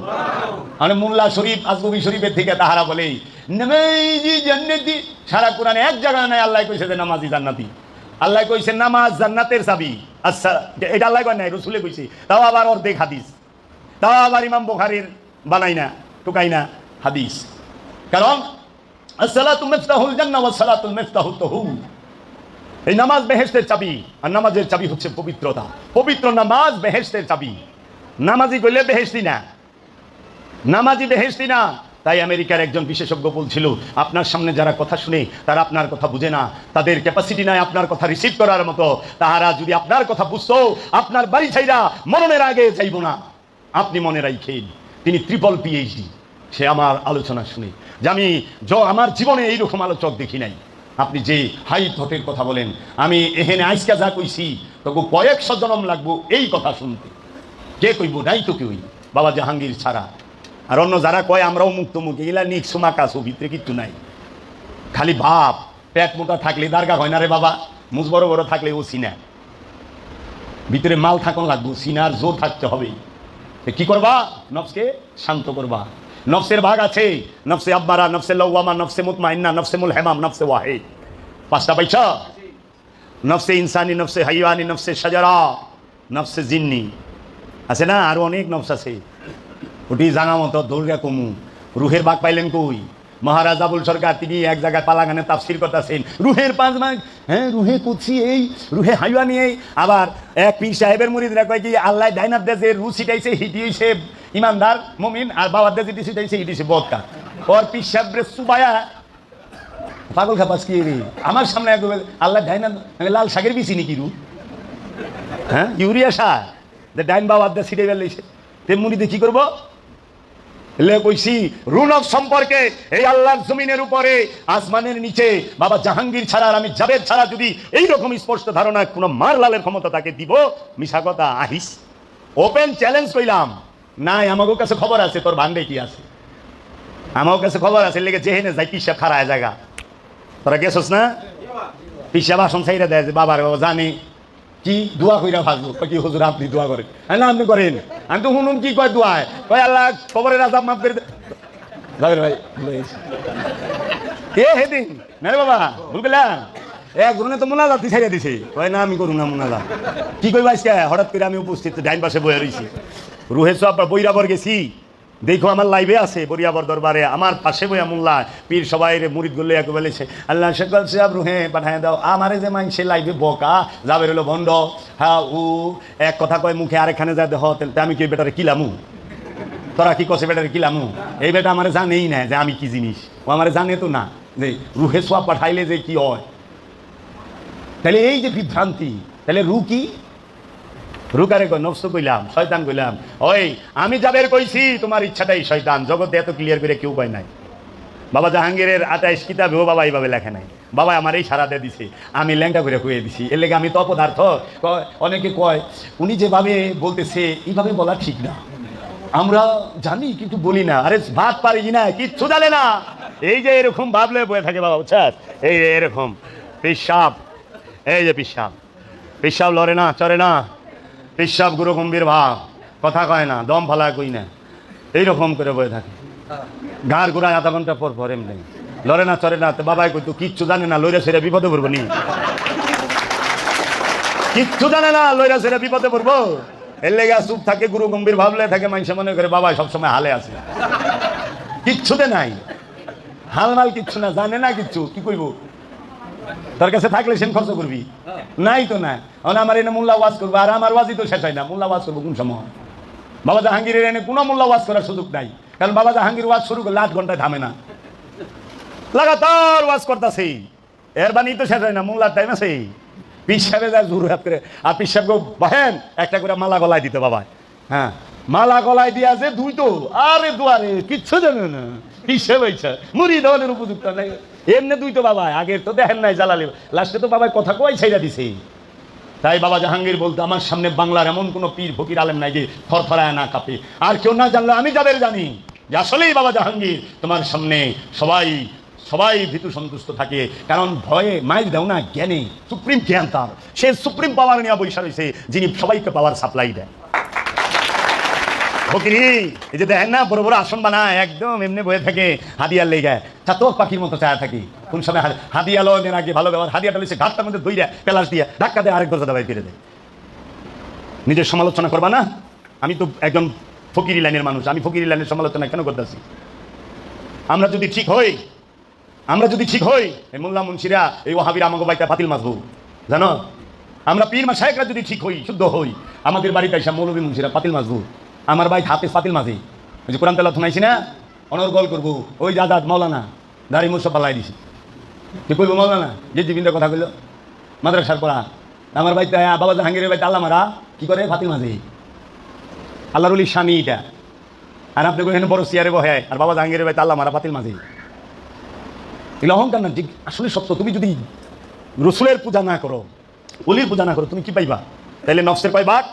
[SPEAKER 2] মানে মোল্লা শরীফ আজগবি শরীফের থেকে তাহারা বলে নামাজি জান্নাতি। সারা কোরআনে এক জায়গায় নাই আল্লাহ কইছে যে নামাজি জান্নাতি। আল্লাহ কইছে নামাজ জান্নাতের চাবি। আচ্ছা এটা আল্লাহ কয় নাই, রসুলে কইছে। তাও আবার অর্ধেক হাদিস, তাও আবার ইমাম বুখারীর বানাই না টুকাই না হাদিস। কারণ আসসালাতু মিফতাহুল জান্নাহ ওয়াস সালাতুল মিফতাহুত তাহুর। এই নামাজ বেহেশতের চাবি, আর নামাজের চাবি হচ্ছে পবিত্রতা। পবিত্র নামাজ বেহেশতের চাবি। নামাজি কইলে বেহেশতি না, নামাজি বেহেশতি না। তাই আমেরিকার একজন বিশেষজ্ঞ বলছিল আপনার সামনে যারা কথা শুনে তারা আপনার কথা বুঝে না, তাদের ক্যাপাসিটি নাই আপনার কথা রিসিভ করার মতো। তাহারা যদি আপনার কথা বুঝতো আপনার বাড়ি ছাইরা মরণের আগে যাইব না। আপনি মনে রাখেন তিনি ট্রিপল পিএইচডি। সে আমার আলোচনা শুনে যে আমি আমার জীবনে এইরকম আলোচক দেখি নাই। আপনি যে হাই থটের কথা বলেন, আমি এখানে আইসকা যা কইছি তবু কয়েকশো জনম লাগবো এই কথা শুনতে। কে কইব? নাই তো কেউই, বাবা জাহাঙ্গীর ছাড়া। আর অন্য যারা কয় আমরাও মুক্ত মুখ, এগুলা নিক সুমাকাশো, ভিতরে কিচ্ছু নাই, খালি ভাব। পেট মোটা থাকলে দারগা হয় না রে বাবা, মুজ বড় বড় থাকলে ও সিনা। ভিতরে মাল থাকুন লাগবো, সিনার জোর থাকতে হবে। কি করবা? নফসকে শান্ত করবা। নফসের ভাগ আছে, নফসে আব্বারা, নফসে লওয়ামা, নফসে মুতমাইন্না, নফসে মুলহেমাম, নফসে ওয়াহিদ। 5টা পাইছা? নফসে ইনসানি, নফসে হাইওয়ানি, নফসে শাজারা, নফসে জিন্নি আছে না, আরো অনেক নফস আছে। ওটি জানা মতো দৌড়া কমু। রুহের ভাগ পাইলেন কই? মহারাজ আবুল সরকার তিনি এক জায়গায় পালাগানে তাফসির করতেছেন, রুহের 5 ভাগ। হ্যাঁ রুহে কুদসি এই, রুহে হাইওয়ানি এই। আবার এক পীর সাহেবের মুরিদরা কয় কি আল্লাহ ডাইনার দেশে রু ছিটাইছে, হিটি হইছে ইমানদার মুমিন, আর বাবার দেশে ছিটাইছে হিটি হইছে বদকা। ওর পীর সাহেবরে সুবায়া পাগল খাপাস কি রে? আমার সামনে একবার আল্লাহ ডাইনার লাল শাকের বিচি নাকি রু? হ্যাঁ ইউরিয়া সার ডাইন বাবার দেশ ছিটাই বেলাইছে। তে মুরিদে কি করবো? কইছি রুনক সম্পর্কে এই আল্লাহর জমিনের উপরে আসমানের নিচে বাবা জাহাঙ্গীর ছাড়া আর আমি জাবেদ ছাড়া যদি এইরকম স্পষ্ট ধারণা কোনো মারলালের ক্ষমতা তাকে দিব, মিশা কথা আহিস। ওপেন চ্যালেঞ্জ কইলাম। নাই আমাদের কাছে খবর আছে, তোর ভান্ডে কি আছে? আমার কাছে খবর আছে, লেগে যেহেনে যাই পিসা খারায় জায়গা। তোরা গেছস না? পিসা বাসন ছাইরা দেয় যে বাবার বাবা জানে কি দোয়া কইরা ভাজবো। কি হুজুর আপনি দোয়া করেন? না আপনি করেন। আমি তো শুনুন কি কয় দোয়ায়, কয় আল্লাহ খবরের আজাব মাফ করে যাবেন ভাই। এ হেদিন না রে বাবা ভুল পেলাম। একজনে তো মোনাজাত ছাইরা দিছে, কয় না আমি করুন না মোনাজাত। কি কইবা আজকে হঠাৎ করে আমি উপস্থিত ডাইন পাশে বয়ে রইছি। রুহে সব বৈরাবর গেছি, দেখো আমার লাইভে আছে বরিয়াবর দরবারে আমার পাশে বইয়া মোল্লা পীর সবাই মুরিদ গুলো এক বলেছে আল্লাহ শেখল সাহেব রুহে পাঠায় দাও। আমারে যে মাইন সে লাইভে বকা যাবে রইল ভণ্ড। হ্যাঁ ও এক কথা কয় মুখে আরেকখানে যা দেহ, আমি কি বেটারে কিলামু? তোরা কি কছে বেটারে কিলামু? এই বেটা আমার জানেই না যে আমি কি জিনিস, ও আমার জানে তো না যে রুহে সোয়া পাঠাইলে যে কি হয়। তাহলে এই যে বিভ্রান্তি, তাহলে রু কি? রুকারে কই নফস কইলাম, শয়তান কইলাম। ওই আমি যাবের কইছি তোমার ইচ্ছাটাই শয়তান। জগতে এত ক্লিয়ার করে কেউ কয় নাই। বাবা জাহাঙ্গীরের 28 কিতাবেও বাবা এইভাবে লেখে নাই। বাবা আমার এই সারাতে দিছে, আমি ল্যাংটা করে কয়ে দিছি। এর লেগে আমি তো অপদার্থ। অনেকে কয় উনি যেভাবে বলতেছে এইভাবে বলা ঠিক না, আমরা জানি কিন্তু বলি না। আরে ভাত পারি না, কিচ্ছু জানে না। এই যে এরকম ভাবলে বয়ে থাকে বাবা, বুঝছাস? এই এরকম পেশাব, এই যে পেশাব, পেশাব লড়ে না চড়ে না, পেশাব গুরু গম্ভীর ভাব, কথা কয় না, দম ফালা কই না, এইরকম করে বয়ে থাকে। গার ঘোড়ায় আধা ঘন্টা পর পর এমনি লড়ে না চড়ে না, তো বাবাই কইতো কিচ্ছু জানে না, লইরা সেরা বিপদে পড়বো নি, কিচ্ছু জানে না, লইরা সেরা বিপদে পড়বো। এর লেগে চুপ থাকে, গুরু গম্ভীর ভাবলে থাকে, মানুষ মনে করে বাবা সবসময় হালে আছে, কিচ্ছুতে নাই, হালমাল কিচ্ছু না, জানে না কিচ্ছু, কি করবো? তোর কাছে থাকলে সেন খরচ করবি, নাই তো না। আমার এনে মোল্লা ওয়াজ করবো, আর আমার ওয়াজই তো শেষ হয় না, মোল্লা ওয়াজ করবো কোন সময়? বাবা জাহাঙ্গীরের এনে কোনো মোল্লা ওয়াজ করার সুযোগ নাই, কারণ বাবা জাহাঙ্গীর ওয়াজ শুরু করলে 8 ঘন্টায় থামে না, লাগাতার ওয়াজ করতেছে, এর বাণী তো শেষ হয় না, মোল্লার টাইম আছে। পীর সাহেব যা জোর হাত করে, আর পীর সাহেবকে বহেন একটা করে মালা গলায় দিতে বাবা, হ্যাঁ মালা গলায় দিয়া যে দুই তো, আরে দুয়ারে কিচ্ছু জানে না, পীর সাহেব হয়েছে মুড়ি ধরনের উপযুক্ত নাই, এমনি দুই তো বাবা, আগের তো দেখেন নাই জ্বালালে, লাস্টে তো বাবা কথা কই ছাইরা দিছে। তাই বাবা জাহাঙ্গীর বলতো, আমার সামনে বাংলার এমন কোনো পীর ফকির আলেম নাই যে থরথরায় না কাঁপে, আর কেউ না জানলে আমি যাদের জানি যে আসলেই বাবা জাহাঙ্গীর তোমার সামনে সবাই সবাই ভীতু সন্তুষ্ট থাকে, কারণ ভয়ে মাইল দেও না, জ্ঞানে সুপ্রিম জ্ঞান তার, সে সুপ্রিম পাওয়ার নিয়ে বৈশা রয়েছে, যিনি সবাইকে পাওয়ার সাপ্লাই দেয়। ফকিরি এই যে দেখেন না বড় বড় আসন বানায়, একদম এমনি বয়ে থাকে, হাদিয়ার লেগে চাতক পাখির মতো চায়া থাকি, কোন সময় হাদিয়া লোনের আগে ভালো ব্যবহার, হাদিয়াটা লইছে ঘাটটার মধ্যে দইরা পেলাস দিয়ে ধাক্কা দিয়ে আরেক দরজা দাবাই ফিরে দেয়। নিজের সমালোচনা করবা না, আমি তো একজন ফকিরি লাইনের মানুষ, আমি ফকিরি লাইনের সমালোচনা কেন করতেছি? আমরা যদি ঠিক হই, আমরা যদি ঠিক হই, এই মোল্লা মুন্সিরা এই ওয়াহাবিরা আমাকে বাইটা পাতিল মাসবো, জানো? আমরা পীর মাশায়েখরা যদি ঠিক হই, শুদ্ধ হই, আমাদের বাড়িতে এসে মৌলবী মুন্সিরা পাতিল মাসবো, আমার ভাই হাফেজ পাতিল মাঝি, ওই যে কোরআন তেলাওয়াত শোনাইছি না, অনর্গল করবো, ওই জাদাত মৌলানা দাড়ি মুছ পালাই দিছি, তুই কইবো মৌলানা যে জীবিনটা কথা কইল মাদ্রাসার পড়া, আমার ভাই বাবা জাহাঙ্গীরের ভাই আল্লাহ মারা কি করে ফাতিল মাঝি, আল্লাহর ওলি স্বামী এটা, আর আপনি এখানে বড় চেয়ারে বহে, আর বাবা জাহাঙ্গীরের ভাই আল্লাহ মারা ফাতিল মাঝি, এগুলো অহংকার না, ঠিক আসলে সত্য। তুমি যদি রসুলের পূজা না করো, অলির পূজা না করো, তুমি কি পাইবা? তাইলে নফসের কয় ভাগ?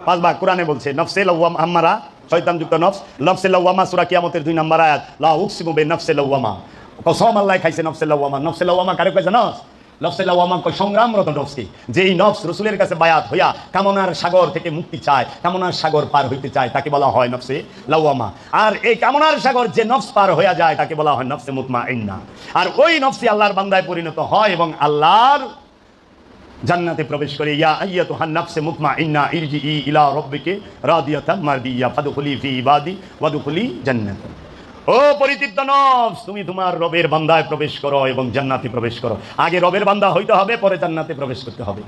[SPEAKER 2] 5 ভাগ। কোরআনে বলছে নফসে লাওয়ামা আম্মারা, শয়তান যুক্ত নফস, নফসে লাওয়ামা সূরা কিয়ামতের 2 নম্বর আয়াত, লা উকসিমু বিনফসি লাওয়ামা, কসম আল্লাহ খাইছে নফসে লাওয়ামা। নফসে লাওয়ামা কারে কয় জানো? নফসে লাওয়ামা কয় সংগ্রামরত নফসকে, যেই নফস রসুলের কাছে বায়াত হইয়া কামনার সাগর থেকে মুক্তি চায়, কামনার সাগর পার হইতে চায়, তাকে বলা হয় নফসে লাওয়ামা। আর এই কামনার সাগর যে নফস পার হইয়া যায় তাকে বলা হয় নফসে মুতমাইন্না। আর ওই নফসি আল্লাহর বান্দায় পরিণত হয় এবং আল্লাহর জান্নাতে প্রবেশ করে। ইয়া আইয়াতুহান নাফসে মুতমাইন্না ইরজিই ইলা রাব্বিকি রাদিয়াতাম মারদিয়া ফাদখুলি ফি ইবাদি ওয়াদখুলি জান্নাতি। ও পরিতৃপ্ত নফস, তুমি তোমার রবের বান্দায় প্রবেশ করো এবং জান্নাতে প্রবেশ করো। আগে রবের বান্দা হইতে হবে, পরে জান্নাতে প্রবেশ করতে হবে।